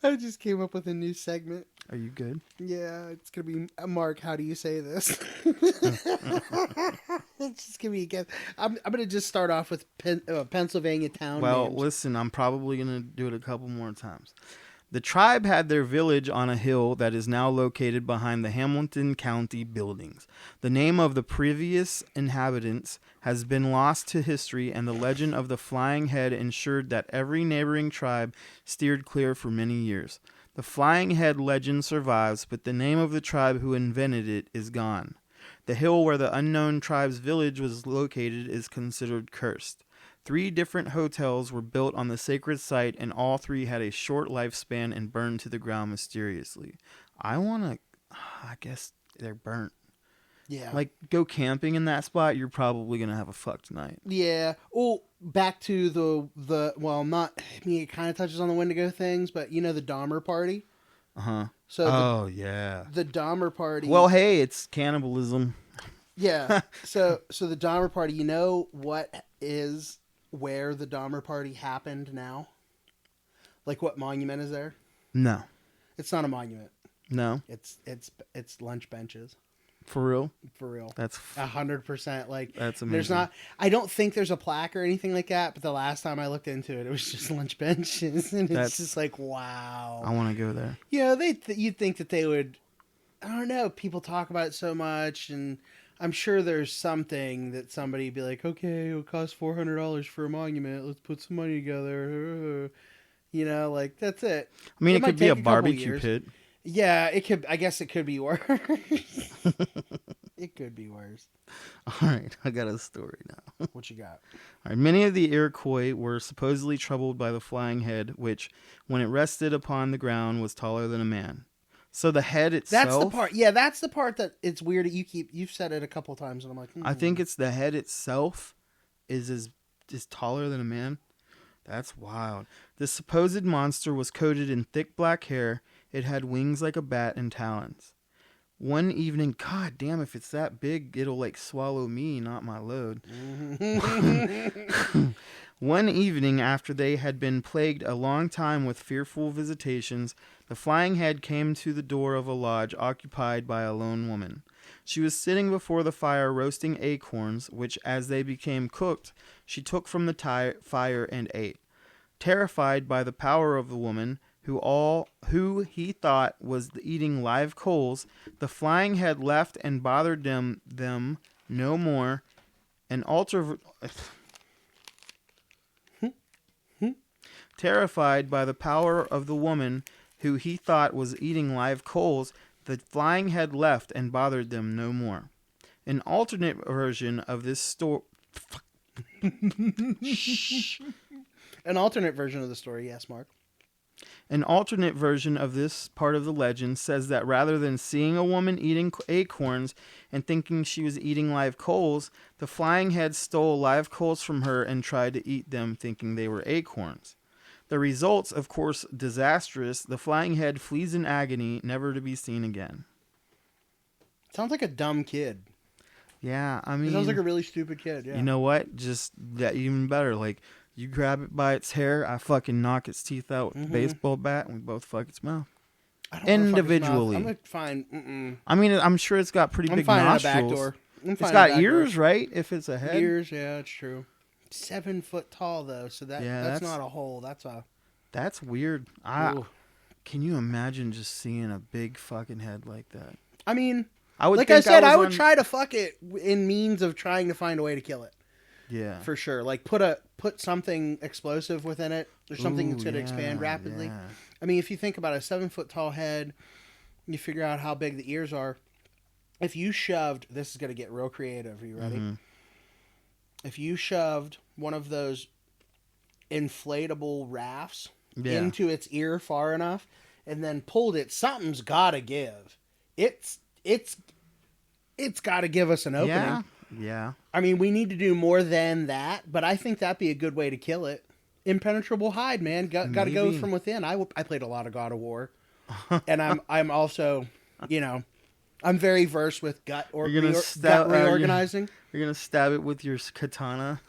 I just came up with a new segment. Are you good? Yeah, it's gonna be Mark. How do you say this? It's just gonna be a guess. I'm gonna just start off with Pennsylvania town Well, names. listen, I'm probably going to do it a couple more times. The tribe had their village on a hill that is now located behind the Hamilton County buildings. The name of the previous inhabitants has been lost to history, and the legend of the flying head ensured that every neighboring tribe steered clear for many years. The flying head legend survives, but the name of the tribe who invented it is gone. The hill where the unknown tribe's village was located is considered cursed. 3 different hotels were built on the sacred site, and all 3 had a short lifespan and burned to the ground mysteriously. I guess they're burnt. Yeah, Like, go camping in that spot, you're probably going to have a fucked night. yeah. Oh, back to the well, not. I mean, it kind of touches on the Wendigo things, but you know the Dahmer party. Uh-huh. So Oh, yeah. the Dahmer party. Well, hey, it's cannibalism. yeah. So the Dahmer party. You know what is where the Dahmer party happened now? Like what monument is there? No. It's not a monument. No. It's lunch benches For real? for real. That's 100%. Like That's there's amazing. not. I don't think there's a plaque or anything like that. But the last time I looked into it, it was just lunch benches, and it's That's- just like wow. I want to go there. You know, you'd think that they would. I don't know. People talk about it so much, and I'm sure there's something that somebody would be like, okay, it'll cost $400 for a monument. Let's put some money together. You know, like that's it. I mean, it might could be take a couple barbecue years. pit. Yeah, it could. I guess it could be worse. It could be worse. All right, I got a story now. What you got? All right, many of the Iroquois were supposedly troubled by the flying head, which, when it rested upon the ground, was taller than a man. So the head itself. That's the part. Yeah, that's the part that it's weird. That you've said it a couple times, and I'm like, I think it's the head itself is taller than a man. That's wild. This supposed monster was coated in thick black hair. It had wings like a bat and talons. One evening, god damn, if it's that big, it'll like swallow me, not my load. One evening, after they had been plagued a long time with fearful visitations, the flying head came to the door of a lodge occupied by a lone woman. She was sitting before the fire roasting acorns, which, as they became cooked, she took from the fire and ate. Terrified by the power of the woman, who he thought was eating live coals, the flying head left and bothered them no more. Terrified by the power of the woman, who he thought was eating live coals, the flying head left and bothered them no more. An alternate version of this story. An alternate version of the story. Yes, Mark. An alternate version of this part of the legend says that rather than seeing a woman eating acorns and thinking she was eating live coals, the flying head stole live coals from her and tried to eat them, thinking they were acorns. The results, of course, disastrous. The flying head flees in agony, never to be seen again. Sounds like a dumb kid. Yeah, I It mean, sounds like a really stupid kid. Yeah. you know what? Just that even better. Like, you grab it by its hair, I fucking knock its teeth out with a baseball bat, and we both fuck its mouth. I don't wanna fuck his mouth. individually. I'm gonna find. I mean, I'm sure it's got pretty I'm big finding a nostrils. back door. It's got ears, right? If it's a head. Ears, yeah, it's true. 7 foot tall though, so that's that's- not a hole. That's a. That's weird. Ooh. Can you imagine just seeing a big fucking head like that? I mean, I would like think I said, I was would on- try to fuck it in means of trying to find a way to kill it. Yeah. for sure. Like put something explosive within it. There's something that's going to expand rapidly. Yeah. I mean, if you think about a 7-foot tall head, you figure out how big the ears are. If you shoved, this is going to get real creative. Are you ready? Mm-hmm. If you shoved one of those inflatable rafts Yeah. into its ear far enough and then pulled it, something's got to give. It's got to give us an opening. Yeah. Yeah. I mean, we need to do more than that, but I think that'd be a good way to kill it. Impenetrable hide, man. Got to go Maybe. from within. I played a lot of God of War, and I'm also, I'm very versed with gut reorganizing. You're gonna stab it with your katana.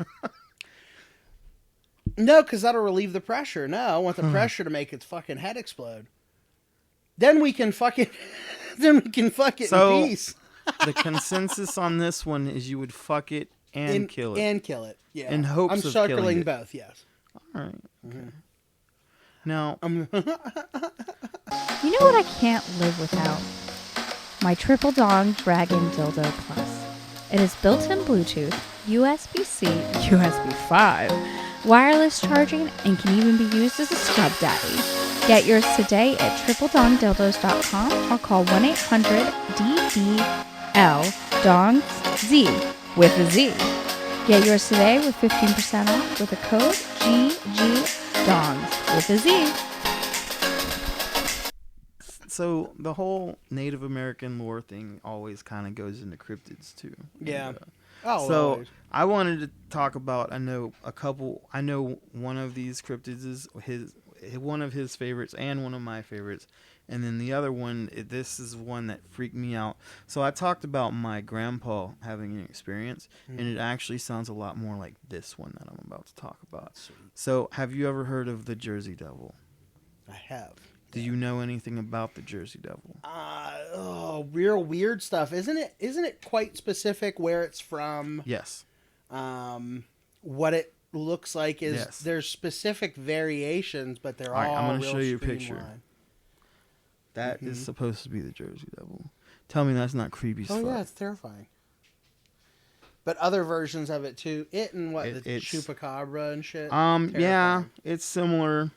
No, because that'll relieve the pressure. No, I want the pressure to make its fucking head explode. Then we can fuck it. So- in peace. The consensus on this one is you would fuck it and kill it. And kill it. Yeah. In hopes I'm of circling killing it. both. Yes. All right. Okay. Now, You know what I can't live without? My Triple Dong Dragon Dildo Plus. It is built-in Bluetooth, USB-C, USB 5, wireless charging, and can even be used as a scrub daddy. Get yours today at tripledongdildos.com or call 1-800-DDL-DONGZ with a Z. Get yours today with 15% off with the code GGDONGS with a Z. so the whole Native American lore thing always kind of goes into cryptids too. Yeah. And, Oh, so always. I wanted to talk about. I know one of these cryptids is one of his favorites and one of my favorites, and then the other one. This is one that freaked me out. So I talked about my grandpa having an experience, and it actually sounds a lot more like this one that I'm about to talk about. Sweet. So have you ever heard of the Jersey Devil? I have. Do you know anything about the Jersey Devil? Real weird stuff, isn't it? Isn't it quite specific where it's from? Yes. What it looks like is Yes. there's specific variations, but they're All right, all. I'm gonna real show you a picture. streamlined. That is supposed to be the Jersey Devil. Tell me that's not creepy as Oh fuck. yeah, it's terrifying. But other versions of it too. It and what the It's chupacabra and shit. Yeah, Terrifying. it's similar.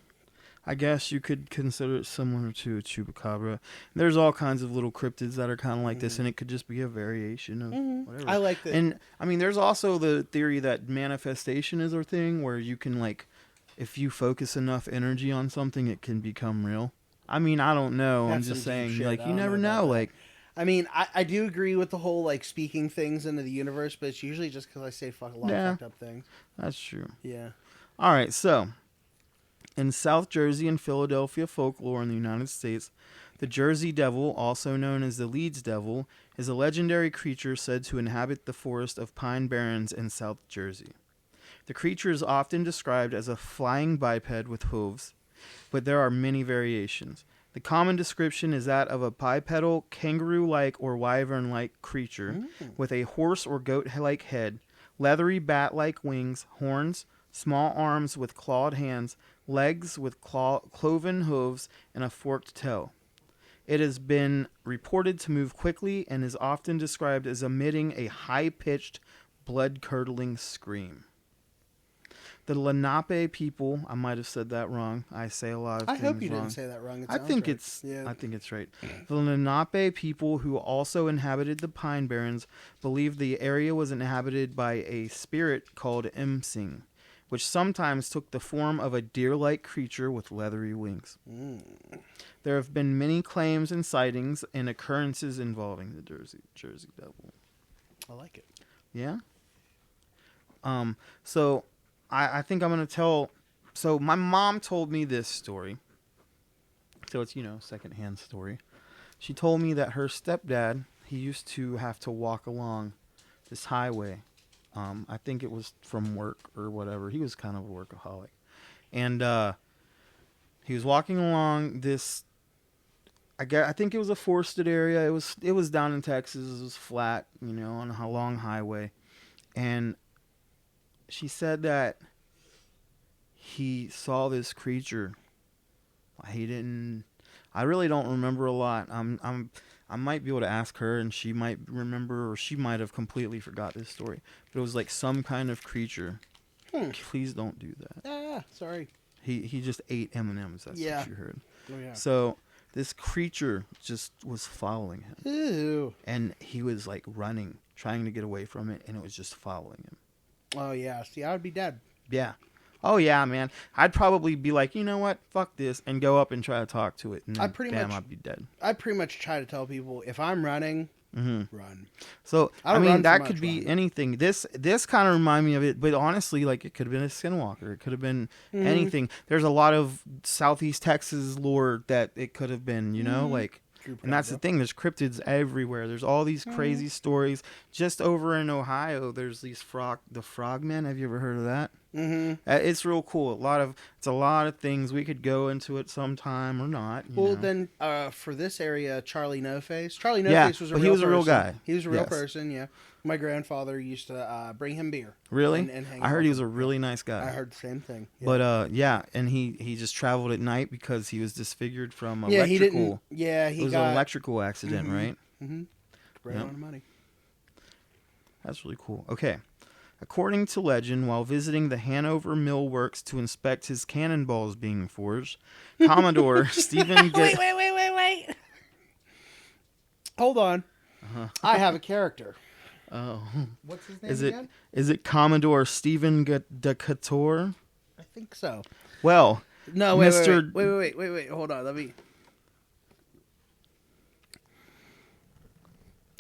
I guess you could consider it similar to a chupacabra. There's all kinds of little cryptids that are kind of like this, and it could just be a variation of whatever. I like that. And I mean, there's also the theory that manifestation is a thing where you can if you focus enough energy on something, it can become real. I mean, I don't know. I'm That's just some deep saying, shit. I you don't never know about know. that. I mean, I do agree with the whole speaking things into the universe, but it's usually just because I say a lot Yeah. of fucked up things. That's true. Yeah. All right, so in South Jersey and Philadelphia folklore in the United States, the Jersey Devil, also known as the Leeds Devil, is a legendary creature said to inhabit the forest of Pine Barrens in South Jersey. The creature is often described as a flying biped with hooves, but there are many variations. The common description is that of a bipedal, kangaroo-like or wyvern-like creature with a horse or goat-like head, leathery bat-like wings, horns, small arms with clawed hands, legs with cloven hooves, and a forked toe. It has been reported to move quickly and is often described as emitting a high-pitched, blood-curdling scream. The Lenape people, I might have said that wrong. I say a lot of I things hope you wrong. didn't say that wrong. It I sounds think right. it's Yeah. I think it's right. The Lenape people who also inhabited the Pine Barrens believed the area was inhabited by a spirit called Imsing, which sometimes took the form of a deer-like creature with leathery wings. There have been many claims and sightings and occurrences involving the Jersey Devil. I like it. Yeah. So I think I'm gonna tell. So my mom told me this story. So it's secondhand story. She told me that her stepdad, he used to have to walk along this highway. I think it was from work or whatever. He was kind of a workaholic, and he was walking along this. I think it was a forested area. It was down in Texas. It was flat, on a long highway, and she said that he saw this creature. I really don't remember a lot. I might be able to ask her, and she might remember, or she might have completely forgot this story. But it was like some kind of creature. Please don't do that. Ah, sorry. He just ate M&Ms. That's Yeah. what you heard. Oh, yeah. So this creature just was following him, Ew. and he was like running, trying to get away from it, and it was just following him. Oh, yeah. See, I would be dead. Yeah. Oh yeah, man. I'd probably be like, you know what? Fuck this, and go up and try to talk to it. And then, I'd be dead. I pretty much try to tell people, if I'm running, run. So I I mean, run that for could much be longer. anything. This kind of remind me of it, but honestly, like it could have been a skinwalker. It could have been anything. There's a lot of Southeast Texas lore that it could have been. You know, like. And that's the thing. There's cryptids everywhere. There's all these crazy stories. Just over in Ohio, there's these the frogmen. Have you ever heard of that? Mm-hmm. It's real cool. It's a lot of things. We could go into it sometime or not. Well, then for this area, Charlie No Face. Charlie No Face was a real he was person. a real guy. He was a real person. Yeah, my grandfather used to bring him beer. Really? And hang I out heard he with was a him. really nice guy. I heard the same thing. Yeah. But and he just traveled at night because he was disfigured from yeah, electrical. he didn't. Yeah, he it was got an electrical accident, right? great amount of money. That's really cool. Okay. According to legend, while visiting the Hanover Mill Works to inspect his cannonballs being forged, Commodore Stephen... Wait. Hold on. I have a character. Oh. What's his name again? Is it Commodore Stephen Decatur? I think so. Well, No, wait, Mr. wait. Hold on. Let me...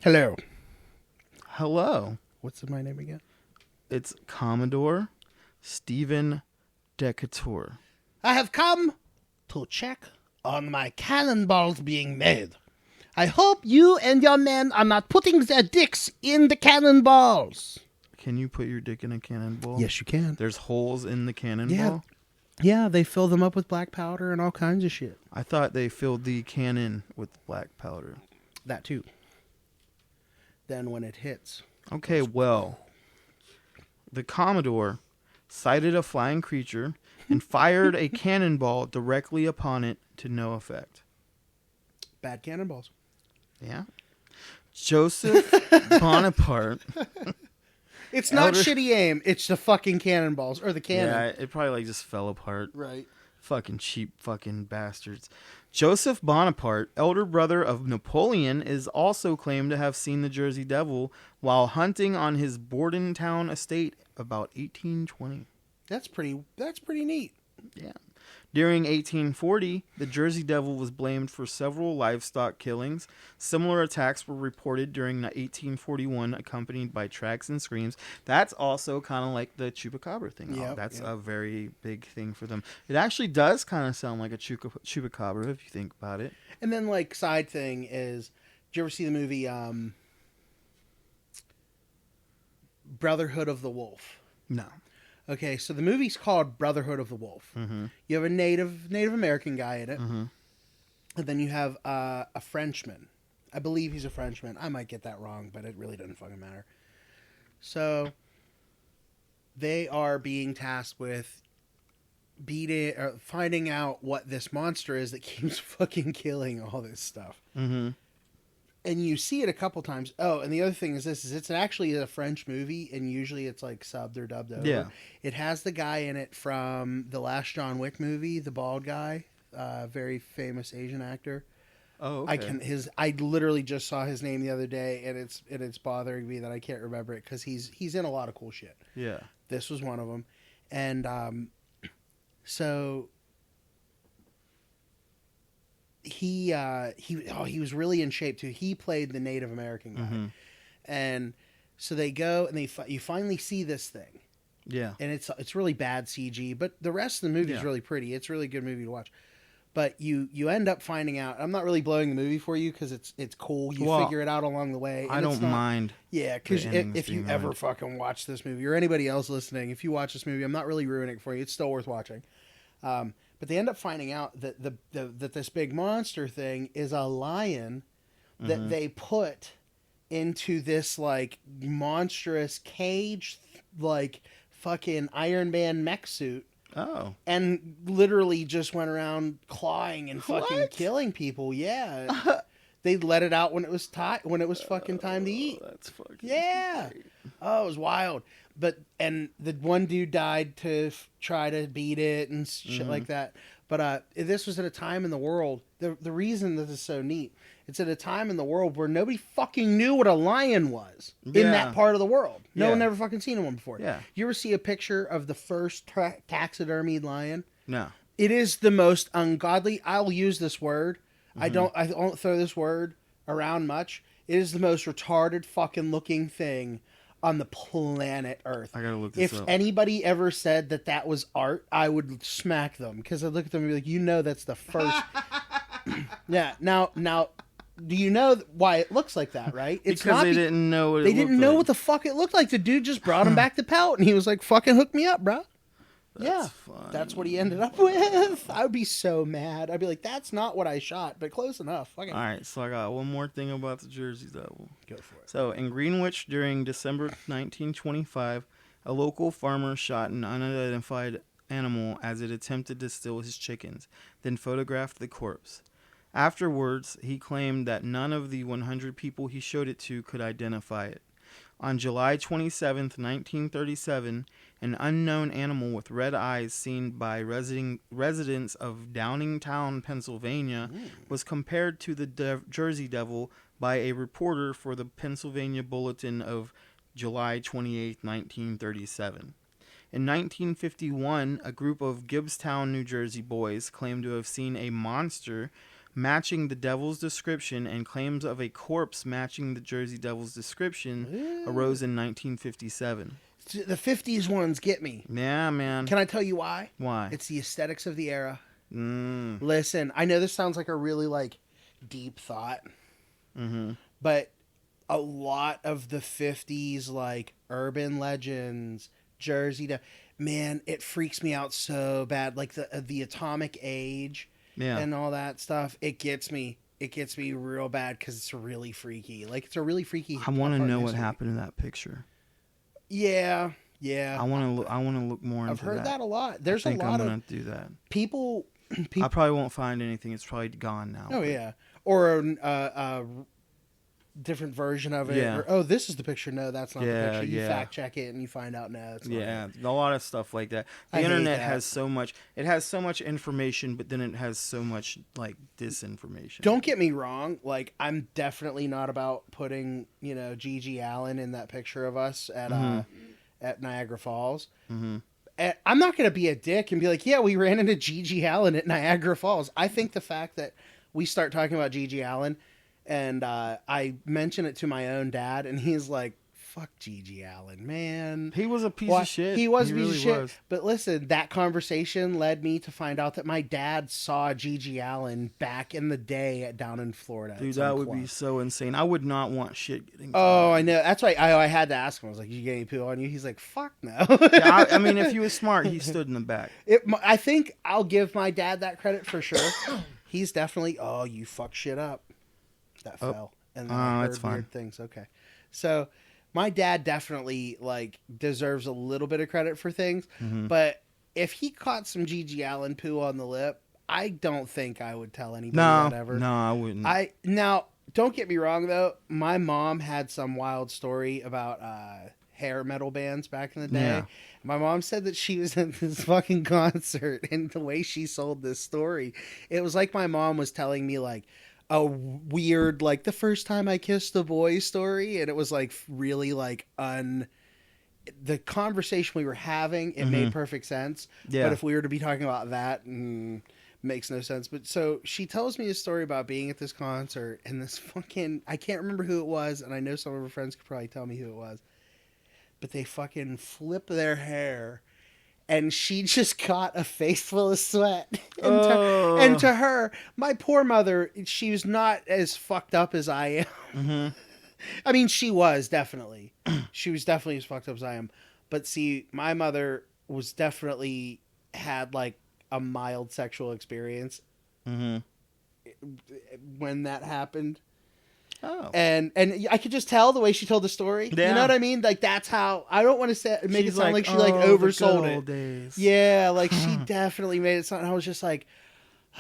Hello. Hello. What's my name again? It's Commodore Stephen Decatur. I have come to check on my cannonballs being made. I hope you and your men are not putting their dicks in the cannonballs. Can you put your dick in a cannonball? Yes, you can. There's holes in the cannonball? Yeah, they fill them up with black powder and all kinds of shit. I thought they filled the cannon with black powder. That too. Then when it hits... Okay, well, the Commodore sighted a flying creature and fired a cannonball directly upon it to no effect. Bad cannonballs. Yeah. Joseph Bonaparte. It's not shitty aim. It's the fucking cannonballs. Or the cannon. Yeah, it probably like just fell apart. Right. Fucking cheap fucking bastards. Joseph Bonaparte, elder brother of Napoleon, is also claimed to have seen the Jersey Devil while hunting on his Bordentown estate about 1820. That's pretty neat. Yeah. During 1840, the Jersey Devil was blamed for several livestock killings. Similar attacks were reported during 1841, accompanied by tracks and screams. That's also kind of like the chupacabra thing. Yep, That's yep. a very big thing for them. It actually does kind of sound like a chupacabra if you think about it. And then, like, side thing is, did you ever see the movie Brotherhood of the Wolf? No. Okay, so the movie's called Brotherhood of the Wolf. Mm-hmm. You have a Native American guy in it, Mm-hmm. and then you have a Frenchman. I believe he's a Frenchman. I might get that wrong, but it really doesn't fucking matter. So they are being tasked with finding out what this monster is that keeps fucking killing all this stuff. Mm-hmm. And you see it a couple times. Oh, and the other thing is it's actually a French movie, and usually it's like subbed or dubbed over. Yeah. It has the guy in it from the last John Wick movie, the bald guy, very famous Asian actor. Oh, okay. I literally just saw his name the other day, and it's bothering me that I can't remember it because he's in a lot of cool shit. Yeah. This was one of them, and so. He was really in shape too. He played the Native American guy, Mm-hmm. and so they go and you finally see this thing, Yeah. and it's really bad CG, but the rest of the movie is really pretty. It's a really good movie to watch. But you end up finding out. I'm not really blowing the movie for you because it's cool. You figure it out along the way. I don't mind. Yeah, because endings if you being ever ruined. fucking watch this movie or anybody else listening, if you watch this movie, I'm not really ruining it for you. It's still worth watching. But they end up finding out that that this big monster thing is a lion that they put into this like monstrous cage, like fucking Iron Man mech suit, Oh. and literally just went around clawing and fucking What? killing people. Yeah. They'd let it out when it was fucking time to eat. That's fucking Yeah. great. Oh, it was wild. And the one dude died to try to beat it and shit like that. But this was at a time in the world. The reason this is so neat, it's at a time in the world where nobody fucking knew what a lion was in that part of the world. No one ever fucking seen one before. Yeah. You ever see a picture of the first taxidermied lion? No. It is the most ungodly. I'll use this word. I don't throw this word around much. It is the most retarded fucking looking thing on the planet Earth. I gotta look this If up. anybody ever said that was art, I would smack them because I'd look at them and be like, that's the first. Yeah. Now, do you know why it looks like that? Right? It's because not they didn't know what it they looked didn't know like. what the fuck it looked like. The dude just brought him back to pelt, and he was like, "Fucking hook me up, bro." That's funny. That's what he ended up with. I would be so mad. I'd be like, "That's not what I shot, but close enough." Fuck it. All right, so I got one more thing about the Jersey Devil. Go for it. So, in Greenwich during December 1925, a local farmer shot an unidentified animal as it attempted to steal his chickens, then photographed the corpse. Afterwards, he claimed that none of the 100 people he showed it to could identify it. On July 27, 1937, an unknown animal with red eyes seen by residents of Downingtown, Pennsylvania, was compared to the Jersey Devil by a reporter for the Pennsylvania Bulletin of July 28, 1937. In 1951, a group of Gibbstown, New Jersey boys claimed to have seen a monster matching the devil's description, and claims of a corpse matching the Jersey Devil's description arose in 1957. The 50s ones get me. Yeah, man. Can I tell you why? Why? It's the aesthetics of the era. Mm. Listen, I know this sounds like a really deep thought, but a lot of the 50s urban legends, Jersey, man, it freaks me out so bad. Like the atomic age. Yeah. And all that stuff, it gets me real bad because it's really freaky. It's a really freaky. I want to part know of what history. happened in that picture. Yeah. I want to look more into I've heard that. that a lot. There's I think a lot I'm of gonna do that. people. I probably won't find anything. It's probably gone now. Oh yeah, or a different version of it. Yeah. Or, this is the picture. No, that's not the Yeah, picture. You yeah. fact check it and you find out. No, it's not Yeah, it. a lot of stuff like that. The I hate internet that. has so much. It has so much information, but then it has so much disinformation. Don't get me wrong. I'm definitely not about putting Gigi Allen in that picture of us at Niagara Falls. Mm-hmm. And I'm not going to be a dick and be like, yeah, we ran into Gigi Allen at Niagara Falls. I think the fact that we start talking about Gigi Allen and I mention it to my own dad and he's like, fuck Gigi Allen, man. He was a piece of shit. He was a piece really of shit. was. But listen, that conversation led me to find out that my dad saw Gigi Allen back in the day down in Florida. Dude, that would be so insane. I would not want shit getting. Oh, I know. That's why I had to ask him. I was like, "You get any poo on you?" He's like, "Fuck no." Yeah, I mean, if he was smart, he stood in the back. I think I'll give my dad that credit for sure. He's definitely. Oh, you fuck shit up. That fell. And then I that's heard fine. weird things. Okay, so my dad definitely deserves a little bit of credit for things, but if he caught some Gigi Allen poo on the lip, I don't think I would tell anybody that ever. No, I wouldn't. Now, don't get me wrong though. My mom had some wild story about hair metal bands back in the day. Yeah. My mom said that she was at this fucking concert, and the way she sold this story, it was like my mom was telling me a weird the first time I kissed a boy story, and it was really the conversation we were having, it made perfect sense. Yeah. But if we were to be talking about that, makes no sense. But so she tells me a story about being at this concert, and this fucking, I can't remember who it was, and I know some of her friends could probably tell me who it was, but they fucking flip their hair, and she just got a face full of sweat. And to her, my poor mother, she was not as fucked up as I am. Mm-hmm. I mean, she was definitely. She was definitely as fucked up as I am. But see, my mother was definitely had a mild sexual experience when that happened. Oh. And I could just tell the way she told the story. Yeah. You know what I mean? That's how, I don't want to say make She's it sound like she the oversold good it. old days. Yeah, she definitely made it sound. I was just like,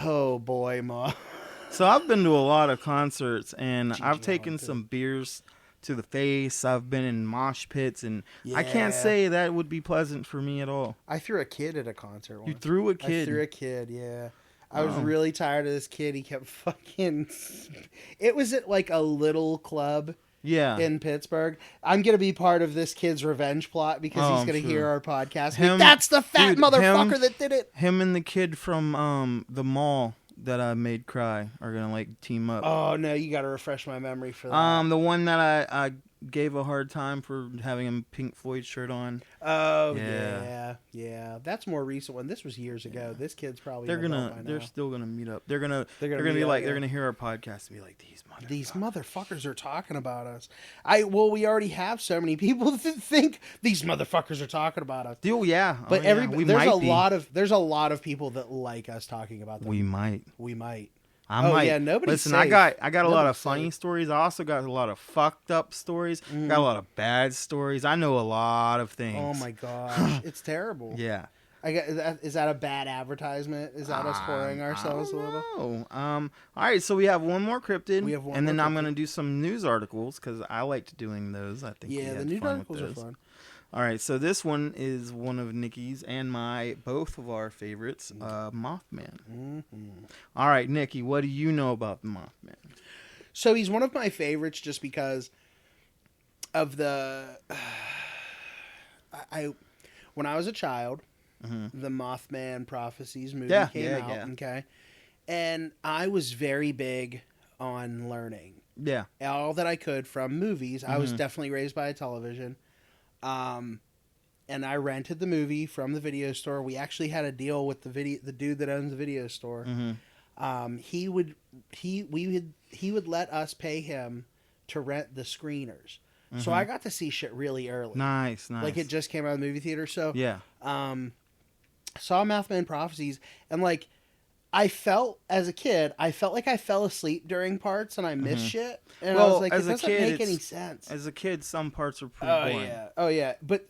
oh boy, Ma. So I've been to a lot of concerts, and I've Allen, taken too. some beers to the face. I've been in mosh pits, and I Yeah. can't say that would be pleasant for me at all. I threw a kid at a concert once. You threw a I kid. threw a kid, yeah. I was Oh. really tired of this kid. He kept fucking... It was at like a little club Yeah. in Pittsburgh. I'm going to be part of this kid's revenge plot because Oh, he's I'm going to sure. hear our podcast. Him- That's the fat dude, motherfucker him- that did it. Him and the kid from the mall that I made cry are gonna like team up. Oh, no, you got to refresh my memory for that. The one that I gave a hard time for having a Pink Floyd shirt on. Oh, Yeah. yeah. That's more recent one. This was years ago. This kid's probably They're an adult by they're now. still gonna meet up. They're gonna They're gonna be meet up, like yeah. they're gonna hear our podcast and be like, these Motherfuckers are talking about us. Well, we already have so many people that think these motherfuckers are talking about us. Dude, yeah. But oh, yeah. We there's might a be. there's a lot of people that like us talking about them. We might. We might. I Oh, might. yeah, nobody's Listen, safe. I got a lot of Nobody's funny safe. stories. I also got a lot of fucked up stories. Got a lot of bad stories. I know a lot of things. Oh my gosh, it's terrible. Yeah. Is that a bad advertisement? Is that us pouring ourselves a little? No. All right. So we have one more cryptid. We have one and then more I'm cryptid. gonna do some news articles because I liked doing those. I think. we Yeah, the had news fun with articles are those. fun. All right. So this one is one of Nikki's and both of our favorites, Mothman. Mm-hmm. All right, Nikki. What do you know about the Mothman? So he's one of my favorites just because of the. When I was a child, the Mothman Prophecies movie came out. yeah. Okay, and I was very big on learning Yeah. all that I could from movies. I was definitely raised by a television. And I rented the movie from the video store. We actually had a deal with the dude that owns the video store. He would let us pay him to rent the screeners. So I got to see shit really early. Nice. Like it just came out of the movie theater. So Yeah. saw Mothman Prophecies, and like I felt as a kid, I felt like I fell asleep during parts and I missed shit. And I Well, was like, it as a doesn't kid, make it's- any sense. As a kid, some parts are pretty Oh boring. yeah, oh yeah, but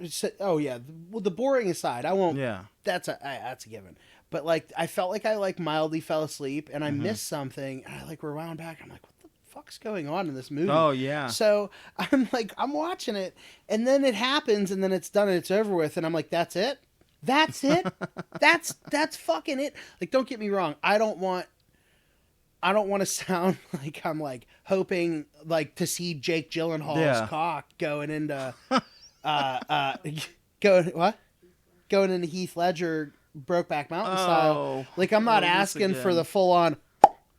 well, the boring aside, I won't. Yeah. That's a given. But like, I felt like I like mildly fell asleep and I missed something, and I like rewound back. I'm like, what the fuck's going on in this movie? Oh yeah. So I'm like, I'm watching it, and then it happens, and then it's done, and it's over with, and I'm like, that's it. That's it. that's fucking it. Like, don't get me wrong. I don't want to sound like I'm like hoping like to see Jake Gyllenhaal's cock going into going into Heath Ledger Brokeback Mountain style. Like, I'm not asking for the full on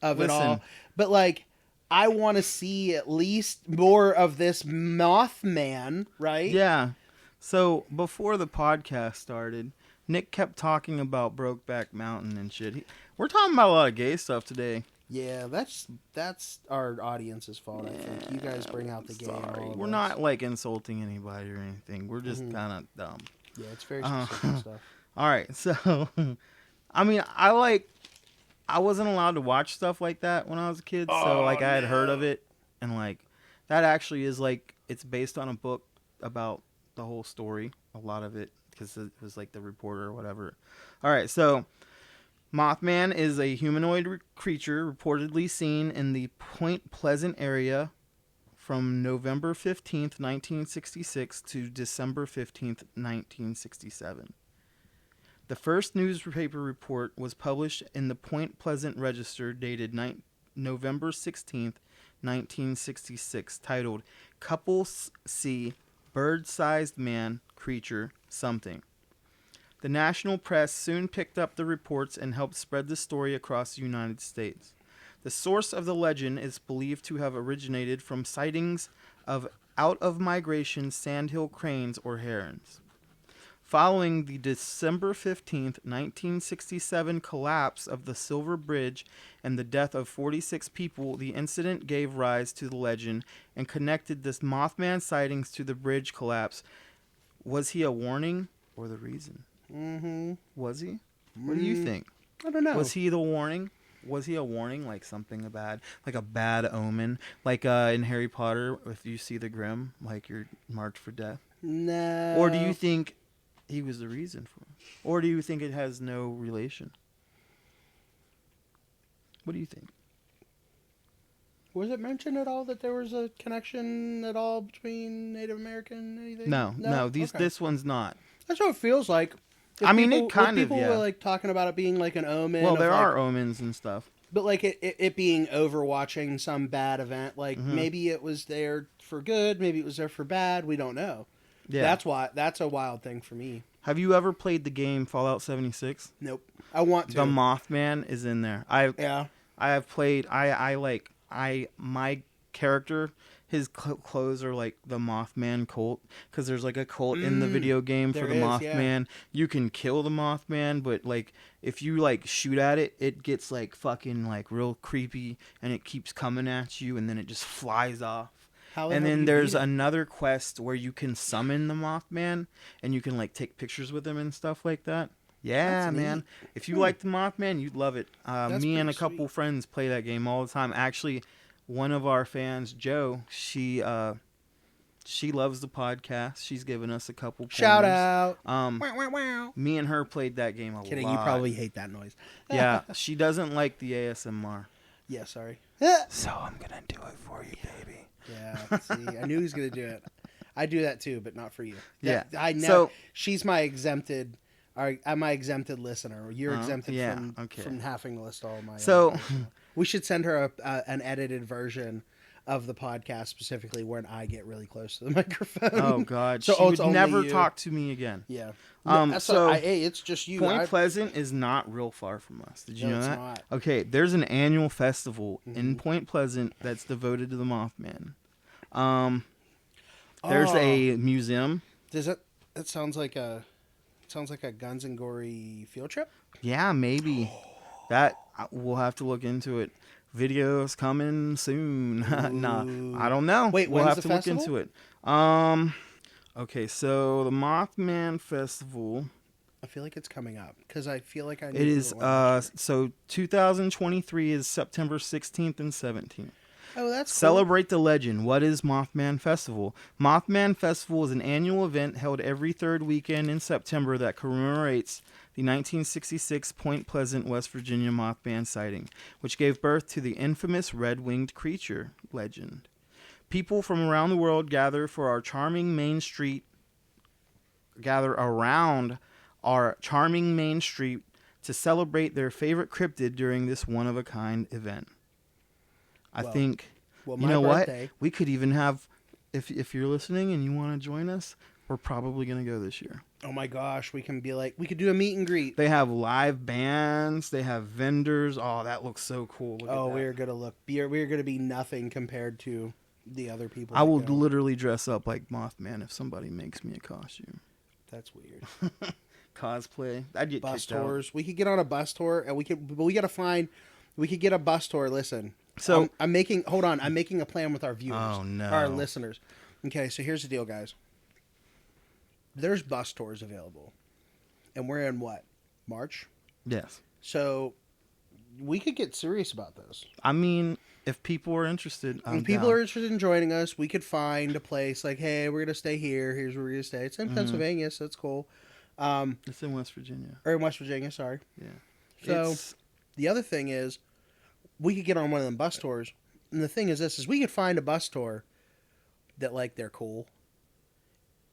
of it all, but like I want to see at least more of this Mothman, right? Yeah. So before the podcast started, Nick kept talking about Brokeback Mountain and shit. We're talking about a lot of gay stuff today. Yeah, that's our audience's fault. I think you guys bring out the gay. in all of We're us. not like insulting anybody or anything. We're just kind of dumb. Yeah, it's very specific stuff. All right. So, I mean, I wasn't allowed to watch stuff like that when I was a kid. So like I had heard of it, and like that actually is like it's based on a book about the whole story. A lot of it because it was like the reporter or whatever. All right. So Mothman is a humanoid creature reportedly seen in the Point Pleasant area from November 15th, 1966 to December 15th, 1967. The first newspaper report was published in the Point Pleasant Register dated November 16th, 1966, titled Couples See Bird-Sized Man Creature Something. The national press soon picked up the reports and helped spread the story across the United States. The source of the legend is believed to have originated from sightings of out-of-migration sandhill cranes or herons. Following the December 15th, 1967 collapse of the Silver Bridge and the death of 46 people, the incident gave rise to the legend and connected this Mothman sightings to the bridge collapse. Was he a warning or the reason? Was he? What do you think? I don't know. Was he the warning? Was he a warning, like something bad, like a bad omen, like in Harry Potter, if you see the Grim, like you're marked for death? No. Or do you think he was the reason for it? Or do you think it has no relation? What do you think? Was it mentioned at all that there was a connection at all between Native American and anything? No. Okay. This one's not. That's what it feels like. I mean, it kind of, people yeah. were like talking about it being like an omen. Well, of, there like, are omens and stuff. but like it being overwatching some bad event. Like maybe it was there for good, maybe it was there for bad. We don't know. Yeah. That's a wild thing for me. Have you ever played the game Fallout 76? Nope. I want to. The Mothman is in there. Yeah. I have played. My character. His clothes are like the Mothman cult because there's like a cult in the video game for there the is, Mothman. yeah. You can kill the Mothman, but like if you like shoot at it, it gets like fucking like real creepy and it keeps coming at you and then it just flies off. And then there's another quest where you can summon the Mothman and you can like take pictures with him and stuff like that. Yeah, That's man. neat. If you like the Mothman, you'd love it. Me and a pretty couple sweet. friends play that game all the time. Actually, one of our fans, Joe, she loves the podcast. She's given us a couple Shout pointers. out. Um, Wow, wow, wow. me and her played that game a Kidding, lot. you probably hate that noise. Yeah, she doesn't like the ASMR. Yeah, sorry. So I'm gonna do it for you, baby. Yeah, see, I knew he was going to do it. I do that too, but not for you. Yeah. I know. So- she's my exempted. I'm my exempted listener. You're exempted yeah, from okay. having to list all my. So- we should send her an edited version of the podcast specifically when I get really close to the microphone. Oh God, So, she it's would only never you. talk to me again. Yeah. So hey, it's just you. Point Pleasant is not real far from us. Did you No, know it's that? not. Okay, there's an annual festival in Point Pleasant that's devoted to the Mothman. There's a museum. Does that? That sounds like a Guns and Gory field trip. Yeah, maybe. That we'll have to look into it. Videos coming soon. Nah, I don't know. Wait, we'll when's have the to festival? look into it. Okay, so the Mothman Festival. I feel like it's coming up because I feel like I. It is so 2023 is September 16th and 17th. Oh, that's cool. Celebrate the legend. What is Mothman Festival? Mothman Festival is an annual event held every third weekend in September that commemorates the 1966 Point Pleasant, West Virginia Mothman sighting, which gave birth to the infamous red-winged creature legend. People from around the world gather around our charming main street to celebrate their favorite cryptid during this one-of-a-kind event. I think, well, you my know birthday- what? We could even have, if you're listening and you want to join us, we're probably going to go this year. Oh my gosh, we can could do a meet and greet. They have live bands. They have vendors. Oh, that looks so cool. Look Oh, at that. we're gonna be nothing compared to the other people. I that will go. literally dress up like Mothman if somebody makes me a costume. That's weird. Cosplay. I'd get Bus kicked out. tours. We could get on a bus tour, and we could get a bus tour. Listen, So- I'm making a plan with our viewers. Oh, no. Our listeners. Okay, so here's the deal, guys. There's bus tours available, and we're in what, March? Yes. So we could get serious about this. I mean, if people are interested, I'm If people down. are interested in joining us, we could find a place like, hey, we're gonna stay here. Here's where we're gonna stay. It's in Pennsylvania, so it's cool. It's in West Virginia. Or in West Virginia, sorry. Yeah. So It's- the other thing is, we could get on one of them bus tours. And the thing is, we could find a bus tour that like they're cool,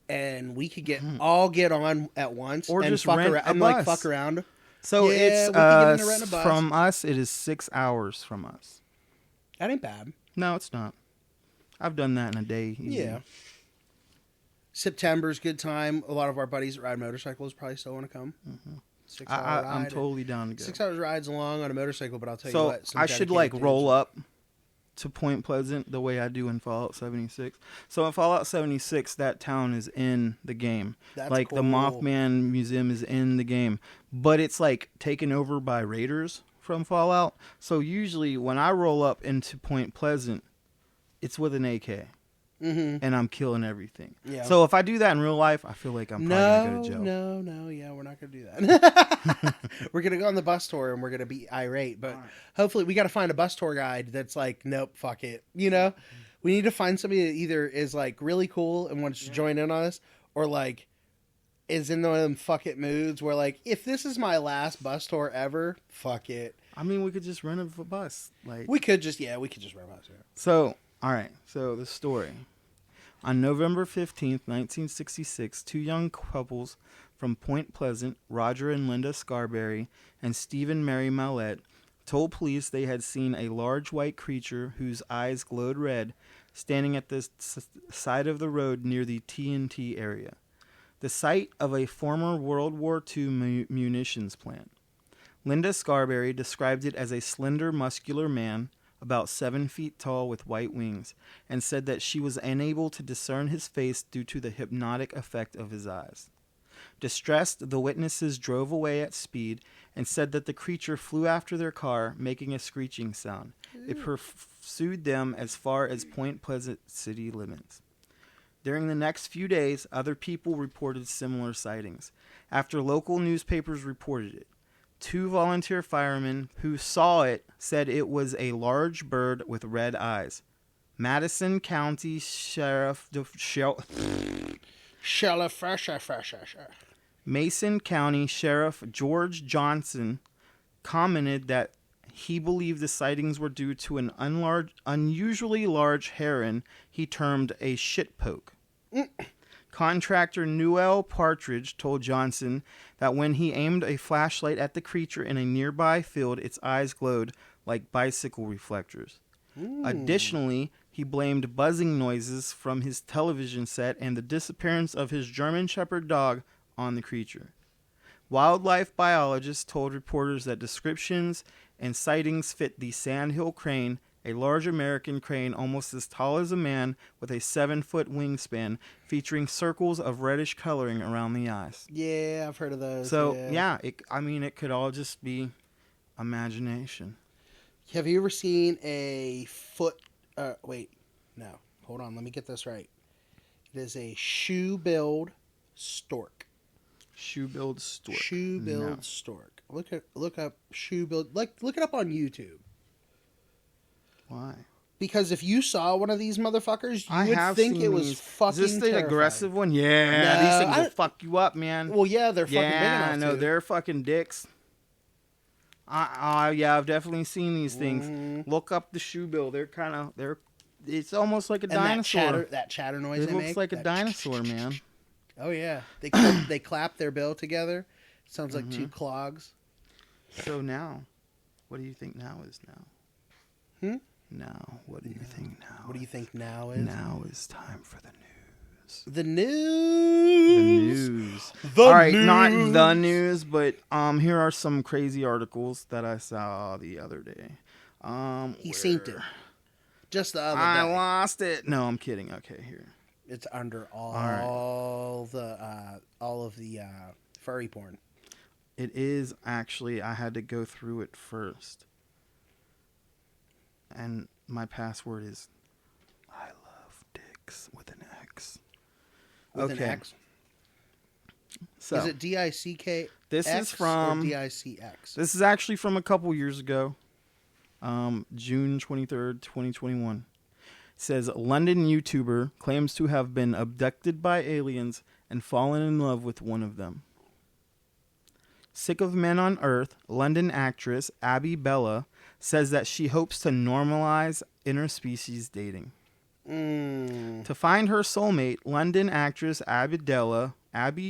and we could all get on at once, Or and just fuck rent around, a and like bus. fuck around. so Yeah, it's we could get into renting a bus. from us. It is 6 hours from us. That ain't bad. No, it's not. I've done that in a day. easy. Yeah. September's good time. A lot of our buddies that ride motorcycles probably still want to come. 6 hour I'm ride. totally down to go. 6 hours rides long on a motorcycle, but I'll tell you So what. some I should dedicated like dudes- roll up to Point Pleasant the way I do in Fallout 76. So in Fallout 76, that town is in the game. That's like the cool. Mothman Museum is in the game, but it's like taken over by raiders from Fallout. So usually when I roll up into Point Pleasant, it's with an AK. And I'm killing everything. Yeah. So if I do that in real life, I feel like I'm probably going to go to jail. No, yeah, we're not gonna do that. We're gonna go on the bus tour and we're gonna be irate, but hopefully we got to find a bus tour guide that's like, nope, fuck it. You know, we need to find somebody that either is like really cool and wants to join in on us, or like is in one of them fuck it moods where like, if this is my last bus tour ever, fuck it. I mean, we could just rent a bus. Like, We could just run out. so, all right. So the story. On November 15th, 1966, two young couples from Point Pleasant, Roger and Linda Scarberry, and Stephen Mary Mallette, told police they had seen a large white creature whose eyes glowed red standing at the side of the road near the TNT area, the site of a former World War II munitions plant. Linda Scarberry described it as a slender, muscular man, about 7 feet tall with white wings, and said that she was unable to discern his face due to the hypnotic effect of his eyes. Distressed, the witnesses drove away at speed and said that the creature flew after their car, making a screeching sound. It pursued them as far as Point Pleasant city limits. During the next few days, other people reported similar sightings. After local newspapers reported it, two volunteer firemen who saw it said it was a large bird with red eyes. Madison County Mason County Sheriff George Johnson commented that he believed the sightings were due to an unusually large heron he termed a shitpoke. Contractor Newell Partridge told Johnson that when he aimed a flashlight at the creature in a nearby field, its eyes glowed like bicycle reflectors. Additionally, he blamed buzzing noises from his television set and the disappearance of his German Shepherd dog on the creature. Wildlife biologists told reporters that descriptions and sightings fit the sandhill crane, a large American crane almost as tall as a man with a 7-foot wingspan, featuring circles of reddish coloring around the eyes. Yeah, I've heard of those. So, it could all just be imagination. Have you ever seen a no. Hold on, let me get this right. It is a shoe-billed stork. Shoe-billed stork. Shoe-billed stork. Look up shoe-billed. Look it up on YouTube. Why? Because if you saw one of these motherfuckers, you would think it was fucking Is this the terrifying. aggressive one? Yeah, No, these things will fuck you up, man. Well, yeah, they're fucking big enough. I know, to. they're fucking dicks. Yeah, I've definitely seen these things. Mhm. Look up the shoe bill. It's almost like a And dinosaur. that chatter noise It they looks make. like a that dinosaur, man. Oh yeah, they clap their bill together. Sounds like two clogs. So now, what do you think now is now? Now, what do you think now? What do you think now is? Now is time for the news. The news. The news. The All right, news. not the news, but here are some crazy articles that I saw the other day. He synced it. Just the other day. I lost it. No, I'm kidding. Okay, here. It's under all of the furry porn. It is actually. I had to go through it first, and my password is I love dicks with an X. With an X. So Is it DICK? this is from DICX. This is actually from a couple years ago, June 23rd, 2021. It says, London YouTuber claims to have been abducted by aliens and fallen in love with one of them. Sick of men on Earth, London actress Abby Bella says that she hopes to normalize interspecies dating. To find her soulmate, London actress Abby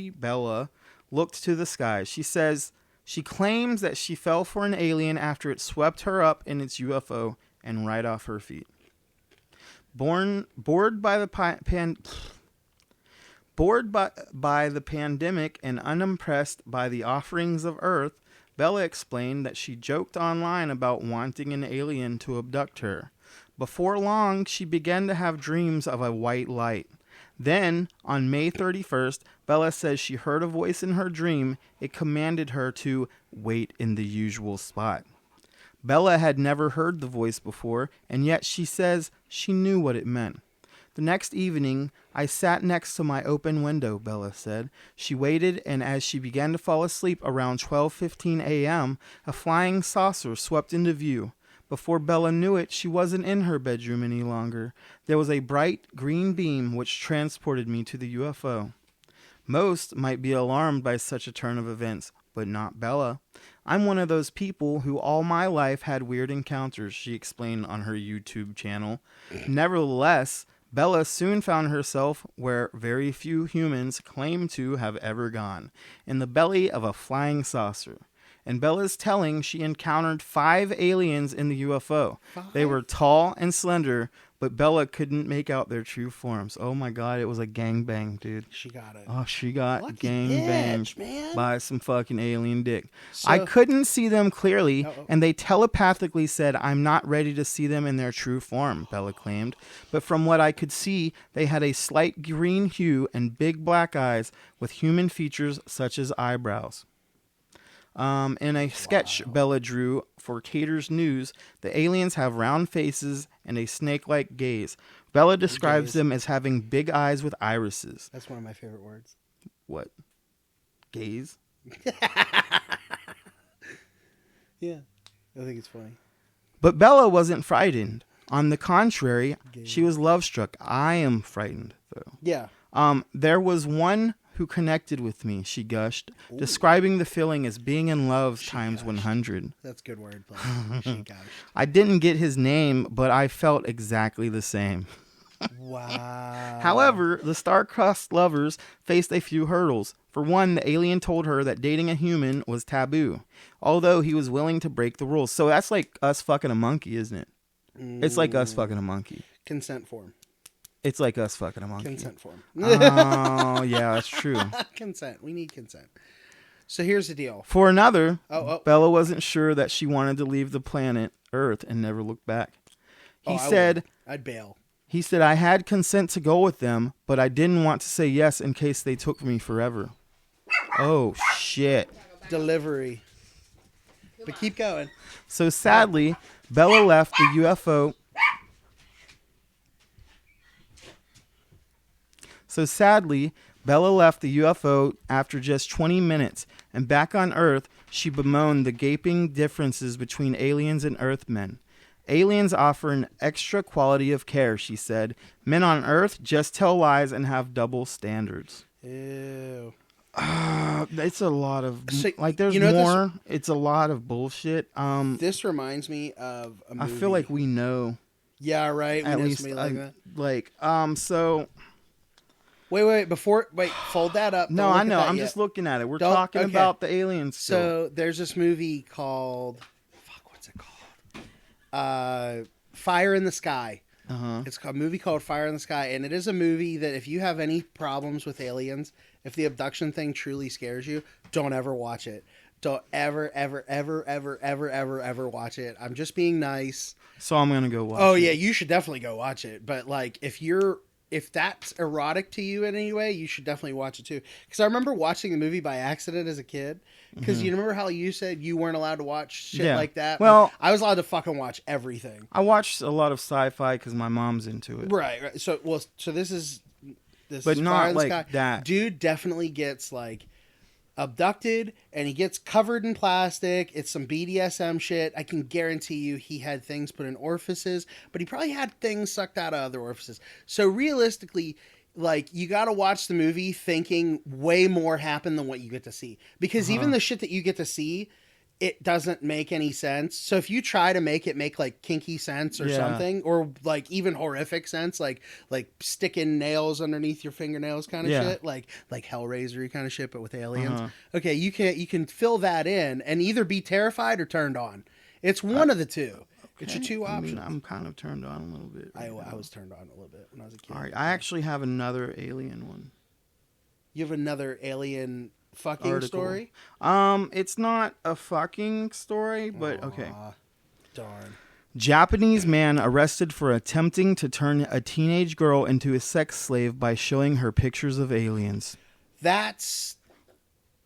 Bella looked to the sky. She says she claims that she fell for an alien after it swept her up in its UFO and right off her feet. Bored by the pandemic and unimpressed by the offerings of Earth, Bella explained that she joked online about wanting an alien to abduct her. Before long, she began to have dreams of a white light. Then, on May 31st, Bella says she heard a voice in her dream. It commanded her to wait in the usual spot. Bella had never heard the voice before, and yet she says she knew what it meant. The next evening, I sat next to my open window, Bella said. She waited, and as she began to fall asleep around 12:15 a.m., a flying saucer swept into view. Before Bella knew it, she wasn't in her bedroom any longer. There was a bright green beam which transported me to the UFO. Most might be alarmed by such a turn of events. but not Bella. I'm one of those people who all my life had weird encounters, she explained on her YouTube channel. Nevertheless, Bella soon found herself where very few humans claim to have ever gone, in the belly of a flying saucer. And Bella's telling she encountered 5 aliens in the UFO. 5? They were tall and slender, but Bella couldn't make out their true forms. Oh my God, it was a gangbang, dude. She got it. Oh, she got Lucky gangbanged bitch, man. by some fucking alien dick. So- I couldn't see them clearly, Uh-oh. and they telepathically said, I'm not ready to see them in their true form, Bella claimed. But from what I could see, they had a slight green hue and big black eyes with human features such as eyebrows. In a sketch Bella drew for Cater's News, the aliens have round faces and a snake-like gaze. Bella describes Gaze. them as having big eyes with irises. That's one of my favorite words. What? Gaze? Yeah. I think it's funny. But Bella wasn't frightened. On the contrary, Gaze. she was love-struck. I am frightened, though. Yeah. There was one who connected with me, she gushed, describing the feeling as being in love times gushed. 100. That's good wordplay. She got it. I didn't get his name, but I felt exactly the same. Wow. However, the star-crossed lovers faced a few hurdles. For one, the alien told her that dating a human was taboo, although he was willing to break the rules. So that's like us fucking a monkey, isn't it? It's like us fucking a monkey. Consent form. It's like us fucking a monkey. Consent form. Oh, yeah, that's true. Consent. We need consent. So here's the deal. For another, Oh. Bella wasn't sure that she wanted to leave the planet Earth and never look back. I said, would. I'd bail. He said, I had consent to go with them, but I didn't want to say yes in case they took me forever. Oh, shit. Delivery. But keep going. So sadly, Bella left the UFO. After just 20 minutes, and back on Earth, she bemoaned the gaping differences between aliens and Earthmen. Aliens offer an extra quality of care, she said. Men on Earth just tell lies and have double standards. Ew. It's a lot of So, there's you know, more. It's a lot of bullshit. This reminds me of a movie. I feel like we know. Yeah, right. We At know least somebody like that. So Wait. Fold that up. no, Don't look I at know. that I'm yet. just looking at it. We're Don't- talking okay. about the aliens. Still. So there's this movie called what's it called? Fire in the Sky. It's a movie called Fire in the Sky, and it is a movie that if you have any problems with aliens, if the abduction thing truly scares you, don't ever watch it. Don't ever watch it. I'm just being nice. So I'm gonna go watch. Oh it. yeah, you should definitely go watch it. But like, if that's erotic to you in any way, you should definitely watch it too. Because I remember watching the movie by accident as a kid. Because you remember how you said you weren't allowed to watch shit Yeah. like that? Well- I was allowed to fucking watch everything. I watched a lot of sci-fi because my mom's into it. Right. So this is But is not Fire in the like Sky. that. Dude definitely gets like abducted and he gets covered in plastic. It's some BDSM shit. I can guarantee you he had things put in orifices, but he probably had things sucked out of other orifices. So realistically, like, you got to watch the movie thinking way more happened than what you get to see. Because even the shit that you get to see, it doesn't make any sense. So if you try to make it make like kinky sense or Yeah. something, or like even horrific sense, like sticking nails underneath your fingernails kind of Yeah. shit, like Hellraiser kind of shit, but with aliens. Okay, you can fill that in and either be terrified or turned on. It's one of the two. It's your two I options. mean, I'm kind of turned on a little bit. I right was turned on a little bit when I was a kid. now. All right, I actually have another alien one. You have another alien fucking Article. story? It's not a fucking story, but okay. Aw, darn. Japanese man arrested for attempting to turn a teenage girl into a sex slave by showing her pictures of aliens. That's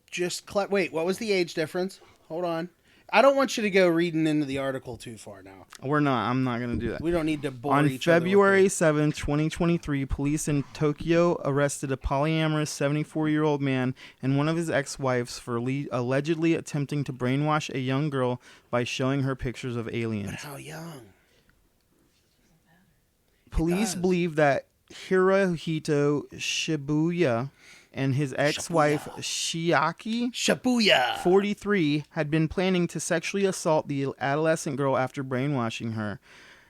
just... Wait, what was the age difference? Hold on. I don't want you to go reading into the article too far now. I'm not going to do that. We don't need to bore On each other with February it. 7th, 2023, police in Tokyo arrested a polyamorous 74-year-old man and one of his ex-wives for allegedly attempting to brainwash a young girl by showing her pictures of But aliens. how young? Police does. believe that Hirohito Shibuya and his ex-wife Shiaki, Shibuya. 43, had been planning to sexually assault the adolescent girl after brainwashing her.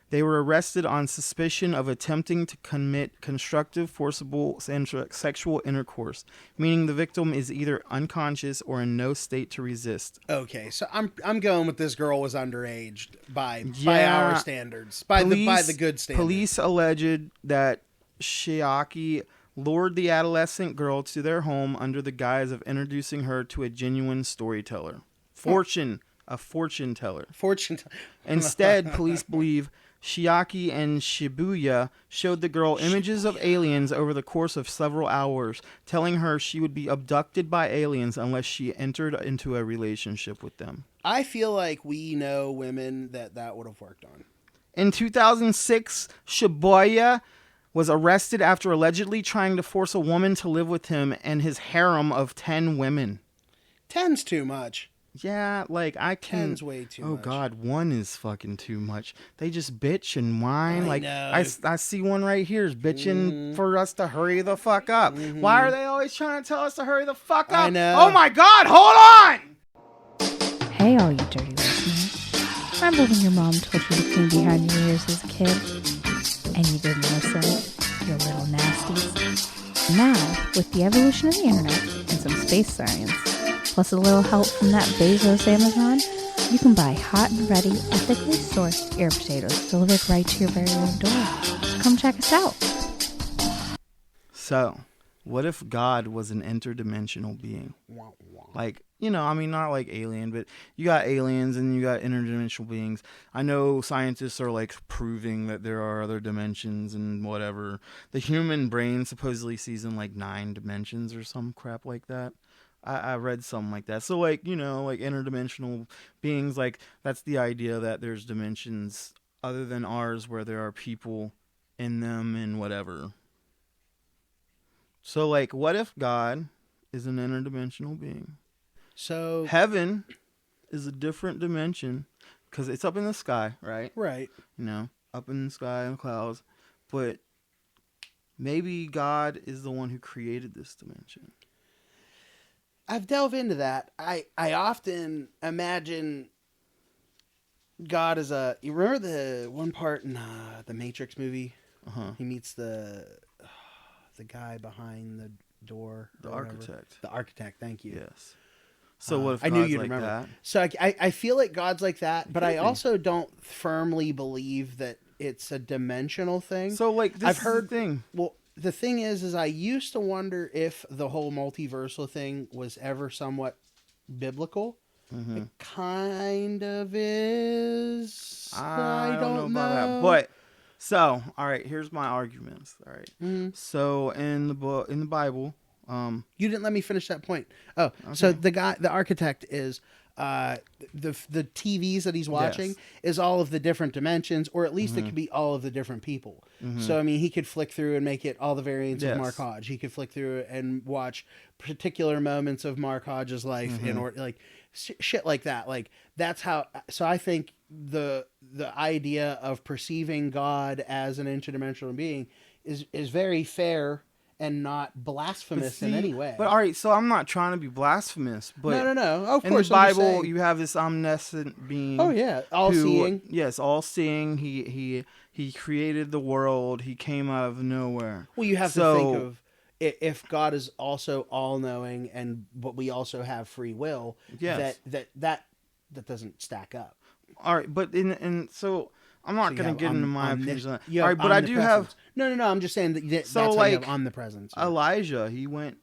They were arrested on suspicion of attempting to commit constructive, forcible sexual intercourse, meaning the victim is either unconscious or in no state to resist. Okay, so I'm going with this girl was underage by Yeah. our standards, by the good standards. Police alleged that Shiaki lured the adolescent girl to their home under the guise of introducing her to a genuine storyteller. A fortune teller. Instead, police believe Shiaki and Shibuya showed the girl images of aliens over the course of several hours, telling her she would be abducted by aliens unless she entered into a relationship with them. I feel like we know women that would have worked on. In 2006, Shibuya was arrested after allegedly trying to force a woman to live with him and his harem of 10 women. 10's too much. Yeah, like I can. 10's way too oh much. God, 1 is fucking too much. They just bitch and whine. I like know. I see one right here is bitching for us to hurry the fuck up. Why are they always trying to tell us to hurry the fuck up? I know. Oh my God, hold on! Hey, all you dirty listeners. Remember when your mom told you to clean behind your ears as a kid? And you didn't listen? You little nasties. Now, with the evolution of the internet and some space science, plus a little help from that Bezos Amazon, you can buy hot and ready, ethically sourced ear potatoes delivered right to your very own door. So come check us out. So, what if God was an interdimensional being? Like, you know, I mean, not like alien, but you got aliens and you got interdimensional beings. I know scientists are like proving that there are other dimensions and whatever. The human brain supposedly sees in like 9 dimensions or some crap like that. I read something like that. So, like, you know, like interdimensional beings, like that's the idea that there's dimensions other than ours where there are people in them and whatever. So, like, what if God is an interdimensional being? So Heaven is a different dimension because it's up in the sky, right? right. You know, up in the sky in the clouds. But maybe God is the one who created this dimension. I've delved into that. I often imagine God as a. You remember the one part in the Matrix movie? Uh-huh. He meets the guy behind the door. The or whatever. architect. The architect. Thank you. Yes. So what if I God's knew you'd like remember. that? So I feel like God's like that, but I could be. also don't firmly believe that it's a dimensional thing. So, like, this I've is heard the thing. Well, the thing is I used to wonder if the whole multiversal thing was ever somewhat biblical. Mm-hmm. It kind of is. I don't know about that. But, so, all right, here's my arguments. All right. Mhm. So, in the Bible, You didn't let me finish that point. Oh, so the architect is the TVs that he's watching Yes. is all of the different dimensions, or at least it could be all of the different people. So I mean, he could flick through and make it all the variants of Yes. Mark Hodge. He could flick through and watch particular moments of Mark Hodge's life in order, like shit like that. Like that's how. So I think the idea of perceiving God as an interdimensional being is very fair and not blasphemous in any way. But all right, so I'm not trying to be blasphemous, but No. Of in course, the I'm just Bible, saying. you have this omniscient being. Oh yeah, all who- seeing. Yes, all seeing. He created the world. He came out of nowhere. Well, you have So- to think of if God is also all knowing, but we also have free will. Yes. That doesn't stack up. All right, but so I'm not So you going have to get into my omnis- opinions on that. you All have right, but I do have omnipresence. No. I'm just saying that's So, how you like, have omnipresence. Elijah. He went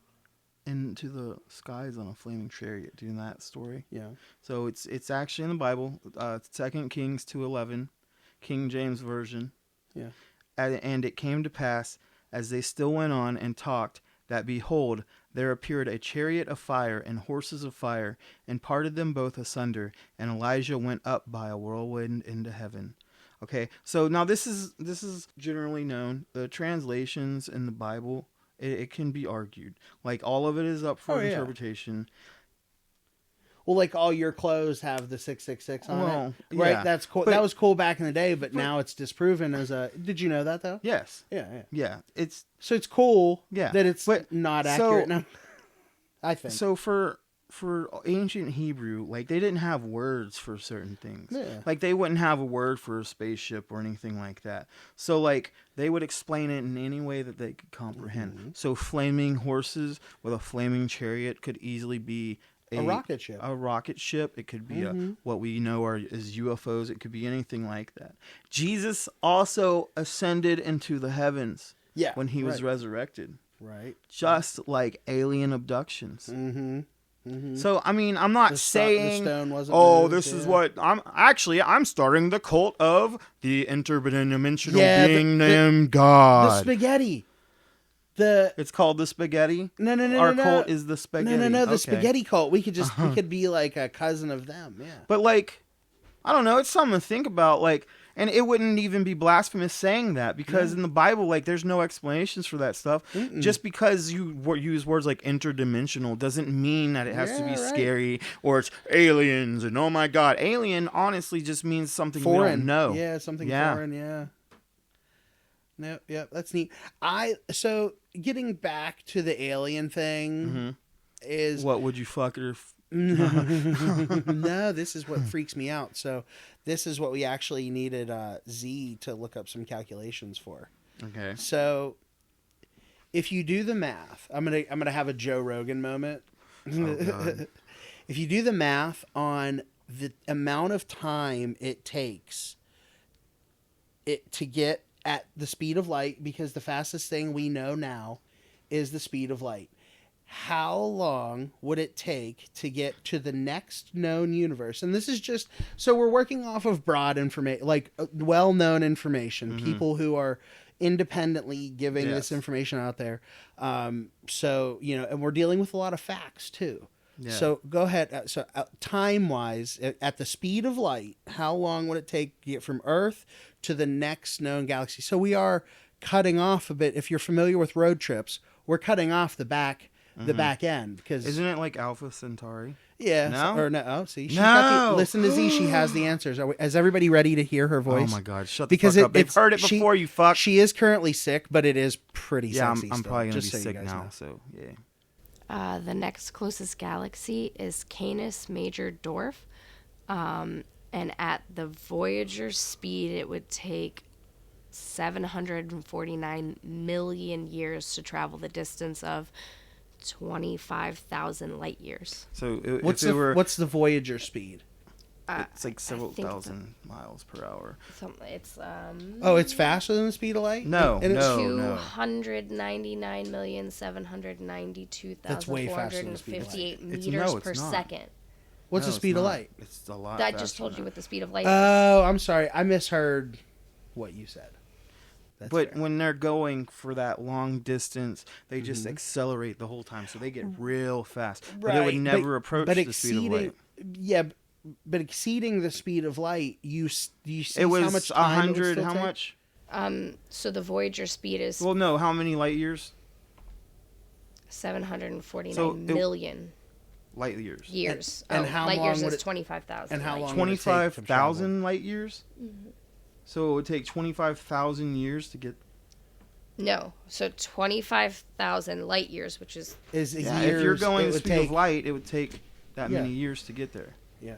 into the skies on a flaming chariot. Do you know that story? Yeah. So it's actually in the Bible, 2 Kings 2:11, King James version. Yeah. And it came to pass, as they still went on and talked, that behold, there appeared a chariot of fire and horses of fire, and parted them both asunder, and Elijah went up by a whirlwind into heaven. Okay, so now this is generally known. The translations in the Bible, it can be argued. Like all of it is up for Oh, yeah. interpretation. Well, like all your clothes have the 666 on it, right? yeah. That's cool. But- that was cool back in the day, but now it's disproven as a. Did you know that though? Yes. Yeah. Yeah. It's So it's cool. Yeah. That it's But- not so- accurate now. I think. so for ancient Hebrew, like they didn't have words for certain things. Yeah. Like they wouldn't have a word for a spaceship or anything like that. So like they would explain it in any way that they could comprehend. Mm-hmm. So flaming horses with a flaming chariot could easily be A rocket ship. A rocket ship. It could be what we know as UFOs. It could be anything like that. Jesus also ascended into the heavens Yeah, when he was right. resurrected. Right. Just like alien abductions. Mm-hmm. Mm-hmm. So I mean, I'm not The saying, stone wasn't oh, moved, this is yeah. what I'm starting the cult of the interdimensional Yeah, being the- named The God. spaghetti. The It's called the spaghetti. no. Our no. cult is the spaghetti. No. The Okay. spaghetti cult. We could just we could be like a cousin of them. Yeah. But like, I don't know. It's something to think about. Like, and it wouldn't even be blasphemous saying that because in the Bible, like, there's no explanations for that stuff. Just because you use words like interdimensional doesn't mean that it has to be Yeah, right. scary or it's aliens and oh my god, alien honestly just means something we Foreign. don't know. Yeah, something Yeah. foreign. Yeah. No. Yeah, that's neat. So getting back to the alien thing is What would you fuck her? no, this is what freaks me out. So this is what we actually needed Z to look up some calculations for. Okay. So if you do the math, I'm gonna have a Joe Rogan moment. Oh, God. If you do the math on the amount of time it takes it to get at the speed of light, because the fastest thing we know now is the speed of light. How long would it take to get to the next known universe? And this is just so we're working off of broad information, like well-known information, people who are independently giving this Yes. information out there. So, and we're dealing with a lot of facts too. Yeah. So go ahead. Time-wise, at the speed of light, how long would it take to get from Earth to the next known galaxy? So we are cutting off a bit. If you're familiar with road trips, we're cutting off the back end because Isn't it like Alpha Centauri? yeah, No? or no. Oh, see, she's No. got the, listen to Z. She has the answers. Is everybody ready to hear her voice? Oh my god, shut Because the fuck up. They've it's- heard it she- before, you fuck. She is currently sick, but it is pretty Yeah, sexy. I'm still, probably going to just be so you sick guys now, know. so yeah. The next closest galaxy is Canis Major Dwarf. And at the Voyager speed, it would take 749 million years to travel the distance of 25,000 light years. So What's if the Voyager speed? it's like several think thousand miles per hour. It's Oh, it's faster than the speed of light. No, And it's- no. 299,792,458 That's way faster than the speed of light. It's- meters no, it's per not. second. What's No, the it's speed of not. light? It's a lot. I just faster told than you that. what the speed of light is. Oh, I'm sorry. I misheard what you said. That's But fair. when they're going for that long distance, they just accelerate the whole time, so they get real fast. But it would never approach the speed of light. Yeah, but exceeding the speed of light, you see It was how much time it would 100. still How take? much? So the Voyager speed is Well, no. How many light years? 749 So million Light years. years. And how light long years would is it- 25,000. and how light long years. would it take from 25,000 light years. So it would take 25,000 years to get. No, so 25,000 light years, which is Is Yeah, years, if you're going it the would speed take, of light, it would take that Yeah. many years to get there. Yeah,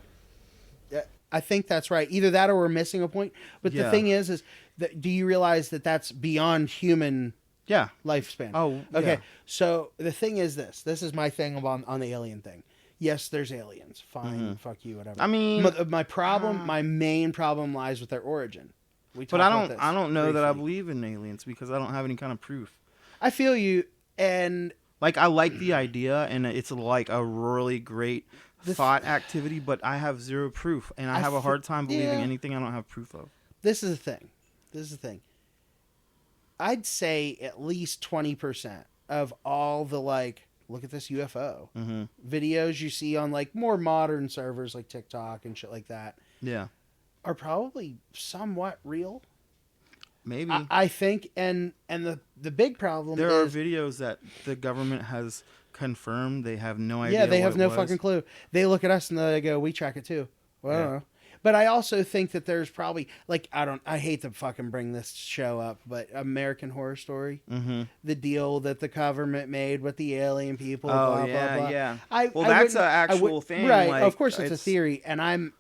I think that's right. Either that or we're missing a point. But the Yeah. thing is that do you realize that that's beyond human Yeah. lifespan? Oh, okay. yeah. So the thing is this is my thing on the alien thing. Yes, there's aliens. Fine, fuck you, whatever. I mean, my main problem lies with their origin. But talked I about don't. this I don't know that I briefly. believe in aliens because I don't have any kind of proof. I feel you, and Like I like the idea, and it's like a really great thought activity, but I have zero proof, and I have a hard time believing yeah. anything I don't have proof of. this is the thing. I'd say at least 20% of all the look at this UFO videos you see on like more modern servers like TikTok and shit like that Yeah, are probably somewhat real. maybe I think, and the big problem there are is videos that the government has confirmed. They have no idea. Yeah, they what have it no was. fucking clue. They look at us and they go, "We track it too." Well, I don't Yeah. know. But I also think that there's probably like I hate to fucking bring this show up, but American Horror Story, the deal that the government made with the alien people. Oh, blah, yeah, blah, blah. yeah. I That's wouldn't- an I actual would- thing. right? Like, Of course, it's a theory, and I'm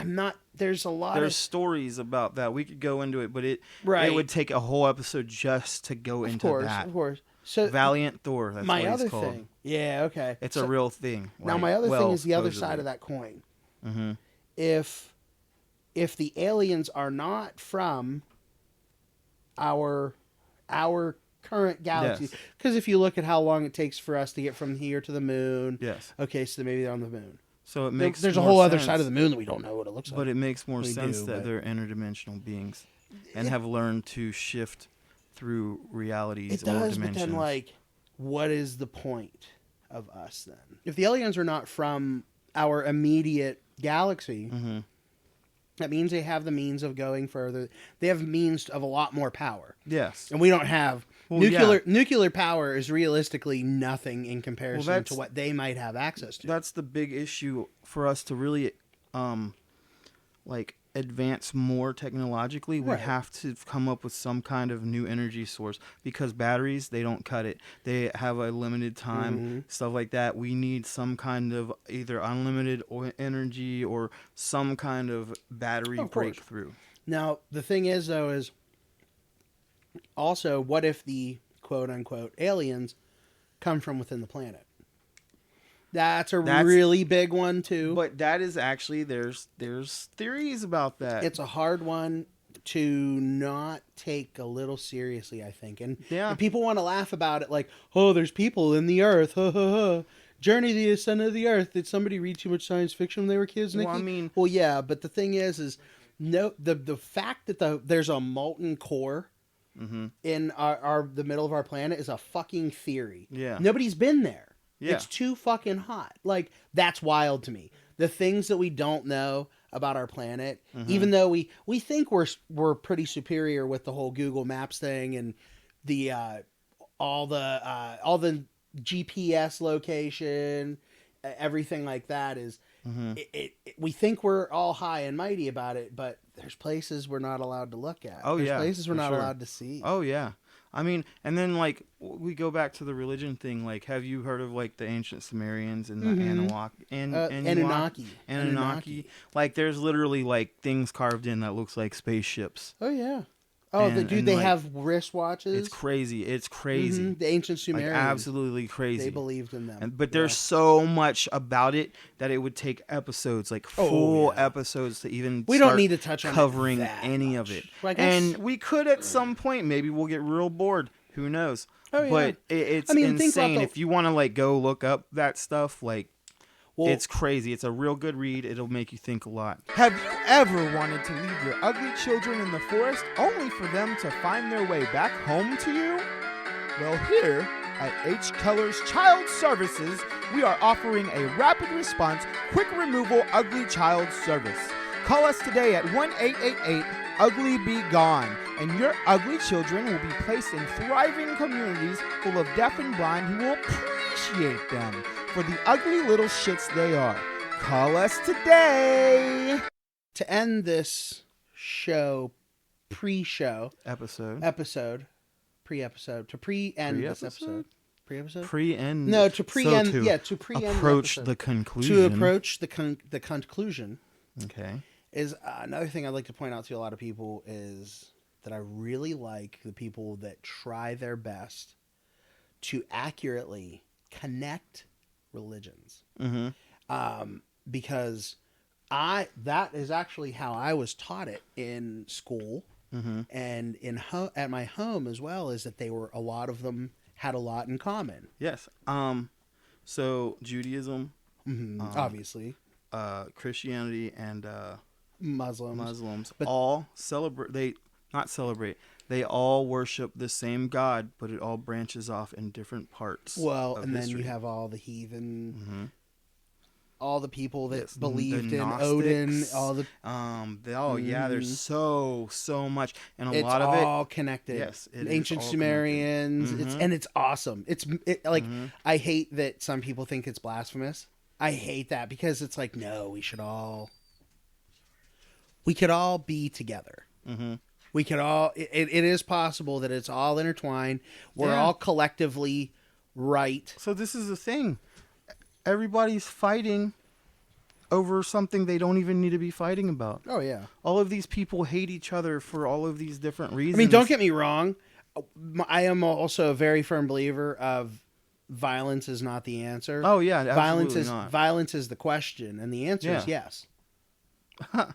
not. There's a lot There's of stories about that. We could go into it, but it Right. would take a whole episode just to go into that. of course. So Valiant Thor. That's my what other it's called. thing, yeah, okay. It's So- a real thing. Now, Like, my other well, thing is the other supposedly. side of that coin. Mm-hmm. If the aliens are not from our current galaxy, Yes. because if you look at how long it takes for us to get from here to the moon, Yes. okay, so maybe they're on the moon. So it makes There's a more whole other sense, side of the moon that we don't know what it looks like. but it makes more We sense do, that but- they're interdimensional beings and have learned to shift through realities It or does, but dimensions. then like, what is the point of us then? If the aliens are not from our immediate galaxy, Mm-hmm. that means they have the means of going further. They have means of a lot more power, Yes. and we don't have. Well, Nuclear power is realistically nothing in comparison to that's- what they might have access to. That's the big issue for us to really, like advance more technologically. We Right. have to come up with some kind of new energy source because batteries, they don't cut it. They have a limited time, Mm-hmm. stuff like that. We need some kind of either unlimited energy or some kind of battery Of course. breakthrough. Now, the thing is, though, is also, what if the quote-unquote aliens come from within the planet? That's really big one, too. But that is actually there's theories about that. It's a hard one to not take a little seriously, I think. And, Yeah. and people want to laugh about it like, oh, there's people in the earth. Ha, ha, ha. Journey to the Ascent of the Earth. Did somebody read too much science fiction when they were kids, Nikki? Well, I mean- Well, yeah, but the thing is no, the fact that there's a molten core in the middle of our planet is a fucking theory. Yeah. Nobody's been there. Yeah. It's too fucking hot. Like, that's wild to me. The things that we don't know about our planet, even though we think we're pretty superior with the whole Google Maps thing and the all the GPS location, everything like that is we think we're all high and mighty about it, but there's places we're not allowed to look at. Oh, there's yeah, places we're for not sure. allowed to see. Oh yeah, I mean, and then like we go back to the religion thing. Like, have you heard of like the ancient Sumerians and the Anunnaki. Anunnaki? Like, there's literally like things carved in that looks like spaceships. Oh yeah. Oh, And- dude, and, they like, have wristwatches. It's crazy. It's crazy. Mhm, the ancient Like, Sumerians. absolutely crazy. They believed in them. But there's so much about it that it would take episodes, like full yeah. episodes, to even We don't start need to touch on it covering that any much. of it. Well, I guess- And we could at some point. Maybe we'll get real bored. Who knows? Oh, yeah. But it's I mean, think about insane. the- If you want to like go look up that stuff, like Well, it's crazy. It's a real good read. It'll make you think a lot. Have you ever wanted to leave your ugly children in the forest only for them to find their way back home to you? Well, here at H. Keller's Child Services, we are offering a rapid response, quick removal ugly child service. Call us today at 1-888-UGLY-BE-GONE, and your ugly children will be placed in thriving communities full of deaf and blind who will appreciate them for the ugly little shits they are. Call us today! to end this show, pre-show Episode. pre-episode, to pre-end this episode, pre-episode. Pre-end. No, to pre-end. So Yeah, to pre-end the approach episode. the conclusion. To approach the conclusion Okay. is another thing I'd like to point out to a lot of people is that I really like the people that try their best to accurately connect religions. Because that is actually how I was taught it in school and at my home as well, is that a lot of them had a lot in common. Yes. So Judaism, Obviously, Christianity, and Muslims. But all celebrate. They all worship the same God, but it all branches off in different parts. Well, of and history. then you have all the heathen all the people that Yes, the believed in Gnostics, Odin, all the yeah, there's so much, and a it's lot of it. all connected. Yes, it is Ancient all Sumerians. connected. It's awesome. Like I hate that some people think it's blasphemous. I hate that because it's like no, we could all be together. Mm-hmm. We could all. It is possible that it's all intertwined. We're Yeah. all collectively right. So this is the thing. Everybody's fighting over something they don't even need to be fighting about. Oh yeah. All of these people hate each other for all of these different reasons. I mean, don't get me wrong. I am also a very firm believer of violence is not the answer. Oh yeah, absolutely violence not. Violence is the question, and the answer is Yeah. yes.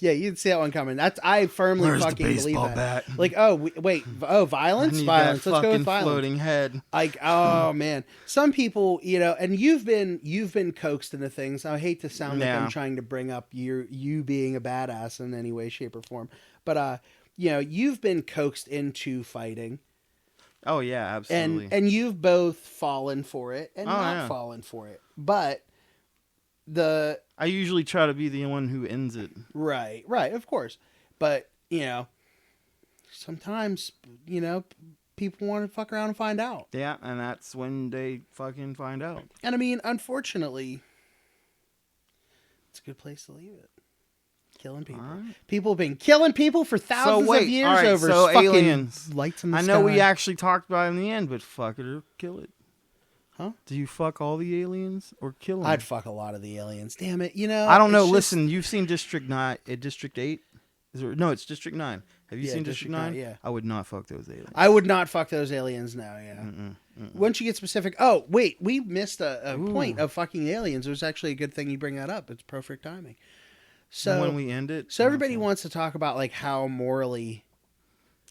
Yeah, you didn't see that one coming. I firmly Where's the fucking believe baseball that. bat? Like, violence, I need violence. that Let's go with fucking violence. floating head. Like, oh man, some people, and you've been coaxed into things. I hate to sound like Yeah. I'm trying to bring up you being a badass in any way, shape, or form, but you've been coaxed into fighting, Oh yeah, absolutely. and you've both fallen for it and not yeah. fallen for it, but I usually try to be the one who ends it. right, of course, but sometimes people want to fuck around and find out. Yeah, and that's when they fucking find out. And I mean, unfortunately, it's a good place to leave it. Killing people. All right. People have been killing people for thousands wait, of years all right, over so fucking aliens. lights in the I sky. know we actually talked about it in the end, but fuck it or kill it. Huh? Do you fuck all the aliens or kill them? I'd fuck a lot of the aliens. Damn it. I don't know. it's just- Listen, you've seen District 9, District 8? No, it's District 9. Have you Yeah, seen District 9? Yeah. I would not fuck those aliens. I would not fuck those aliens now, yeah. Once you get specific. Oh, wait. We missed a point of fucking aliens. It was actually a good thing you bring that up. It's perfect timing. So when we end it? So everybody Okay. wants to talk about like how morally.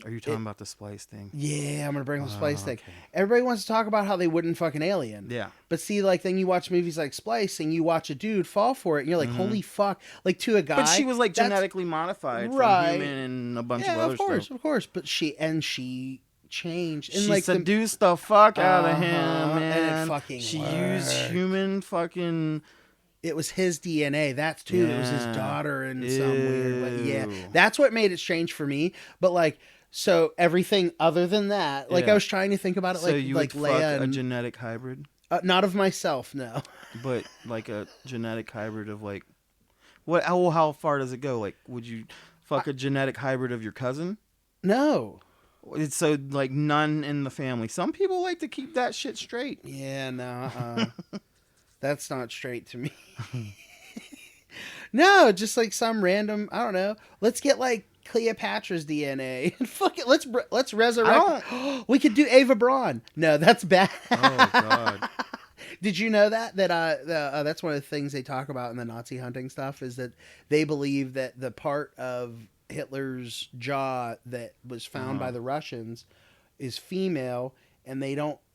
Are you talking about the splice thing? Yeah, I'm gonna bring up Splice thing. okay. Everybody wants to talk about how they wouldn't fuck an alien. Yeah. But see, like then you watch movies like Splice and you watch a dude fall for it and you're like, holy fuck! Like to a guy. But she was like that's- genetically modified Right. from human and a bunch Yeah, of other of stuff. course. But she changed and She like seduced the fuck out of him, Uh-huh, man. and it fucking she worked. used human fucking. it was his DNA. That's too. It was his Yeah. daughter in some weird way. Yeah, Ew. that's what made it strange for me. But like, so everything other than that, like Yeah. I was trying to think about it, So like you like would fuck Leia a and genetic hybrid, not of myself, no. but like a genetic hybrid of like what? How far does it go? Like, would you fuck a genetic hybrid of your cousin? No. It's so like none in the family. Some people like to keep that shit straight. Yeah, no. That's not straight to me. No, just like some random. I don't know. Let's get like Cleopatra's DNA and fuck it. Let's resurrect. We could do Ava Braun. No, that's bad. Oh god. Did you know that that's one of the things they talk about in the Nazi hunting stuff is that they believe that the part of Hitler's jaw that was found by the Russians is female, and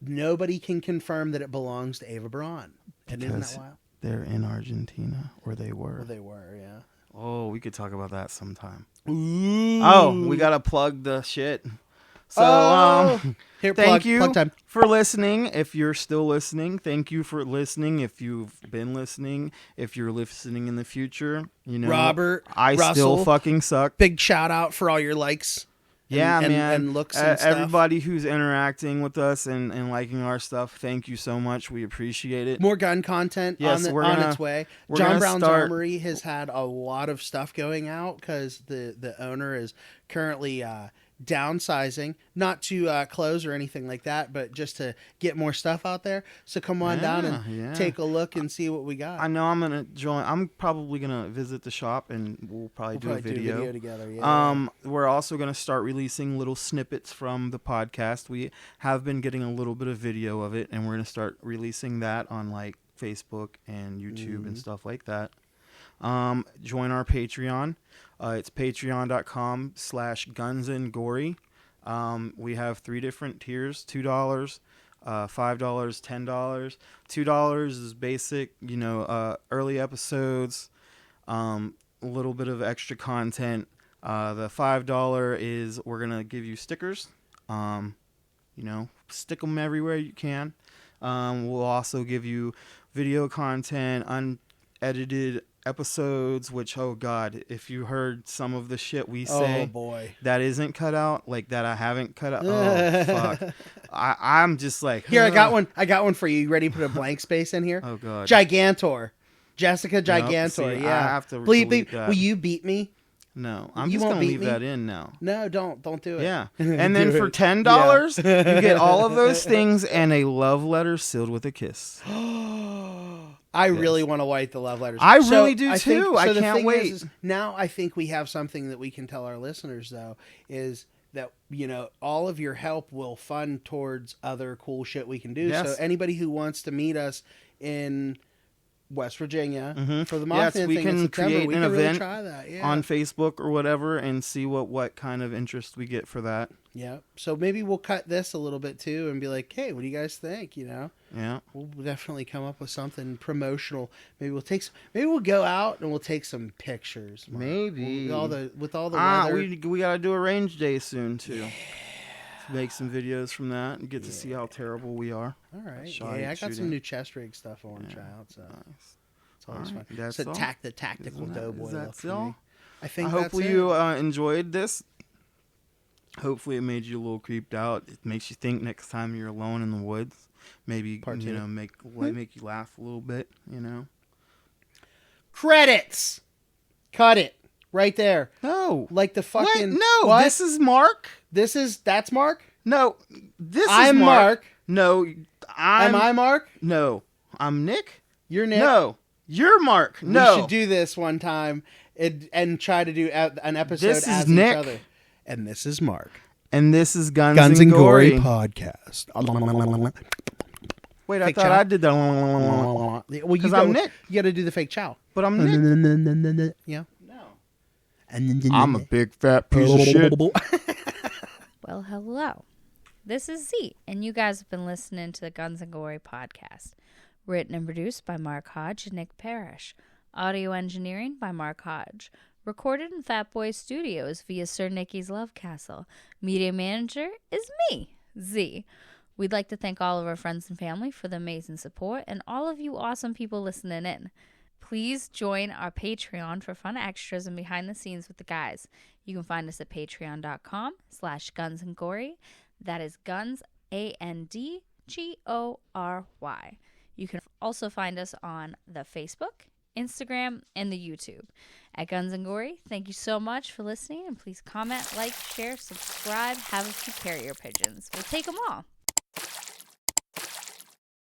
nobody can confirm that it belongs to Ava Braun. And isn't that wild? They're in Argentina, or they were. Well, they were, yeah. Oh, we could talk about that sometime. Ooh. Oh, we gotta plug the shit. So, Here, thank you plug time. for listening. If you're still listening, thank you for listening. If you've been listening, if you're listening in the future, Robert, I Russell, still fucking suck. Big shout out for all your likes. Yeah, and, man. And looks and stuff. Everybody who's interacting with us and liking our stuff, thank you so much. We appreciate it. More gun content Yes, on its way. we're John gonna Brown's start- Armory has had a lot of stuff going out because the owner is currently downsizing, not to close or anything like that, but just to get more stuff out there. So come on down and take a look and see what we got. I know I'm gonna join. I'm probably gonna visit the shop and we'll probably do a video. Together. Yeah. We're also gonna start releasing little snippets from the podcast. We have been getting a little bit of video of it, and we're gonna start releasing that on like Facebook and YouTube and stuff like that. Join our Patreon. It's patreon.com/gunsandgory. We have 3 different tiers: $2, $5, $10. $2 is basic, early episodes, a little bit of extra content. The $5 is we're gonna give you stickers. Stick them everywhere you can. We'll also give you video content, unedited episodes, which, oh God, if you heard some of the shit we say Oh boy. that isn't cut out, like that I haven't cut out, oh fuck. I'm just like, Here, I got one for you. You ready to put a blank space in here? Oh God. Gigantor. Jessica Gigantor. See, I yeah. have to Bleep, delete bleep. that. Will you beat me? No, I'm You just won't gonna beat leave me? that in now. No, don't do it. Yeah, and then Do for it. $10, you get all of those things and a love letter sealed with a kiss. I really want to write the love letters. I really do, I think- too. I the can't thing wait. is now I think we have something that we can tell our listeners, though, is that, you know, all of your help will fund towards other cool shit we can do. Yes. So anybody who wants to meet us in West Virginia for the Mothman Yes, thing we in can September, create we an can really event try that. Yeah. on Facebook or whatever and see what kind of interest we get for that. Yeah. So maybe we'll cut this a little bit too and be like, hey, what do you guys think? You know, Yeah. we'll definitely come up with something promotional. Maybe we'll go out and we'll take some pictures. Mark. Maybe. With all the weather. we gotta do a range day soon too. Make some videos from that and get to see how terrible we are. All right. Shoddy Yeah, I got some shooting. new chest rig stuff I want to try out. So Nice. it's always All right, fun. that's So all? the tactical Isn't that- doughboy is that look for all? me. I think Hopefully that's you it. enjoyed this. Hopefully it made you a little creeped out. It makes you think next time you're alone in the woods. Maybe Part two. make you laugh a little bit. You know. Credits. Cut it right there. No. Like the fucking What? No. What? This is Mark. That's Mark. No. This is I'm Mark. No. Am I Mark? No. I'm Nick. You're Nick. No. You're Mark. No. We should do this one time and try to do an episode This is as Nick. each other. And this is Mark. And this is Guns and Gory. podcast. Wait, I Fake thought chow? I did that. Well, you 'Cause I'm Nick. You got to do the fake chow. But I'm Nick. Yeah. No. I'm a big fat piece of shit. Well, hello. This is Z, and you guys have been listening to the Guns and Gory podcast. Written and produced by Mark Hodge and Nick Parrish. Audio engineering by Mark Hodge. Recorded in Fat Boy Studios via Sir Nicky's Love Castle. Media manager is me, Z. We'd like to thank all of our friends and family for the amazing support and all of you awesome people listening in. Please join our Patreon for fun extras and behind the scenes with the guys. You can find us at patreon.com/gunsandgory. That is guns, ANDGORY. You can also find us on the Facebook, Instagram, and the YouTube at Guns and Gory. Thank you so much for listening, and please comment, like, share, subscribe, have a few carrier pigeons. We'll take them all.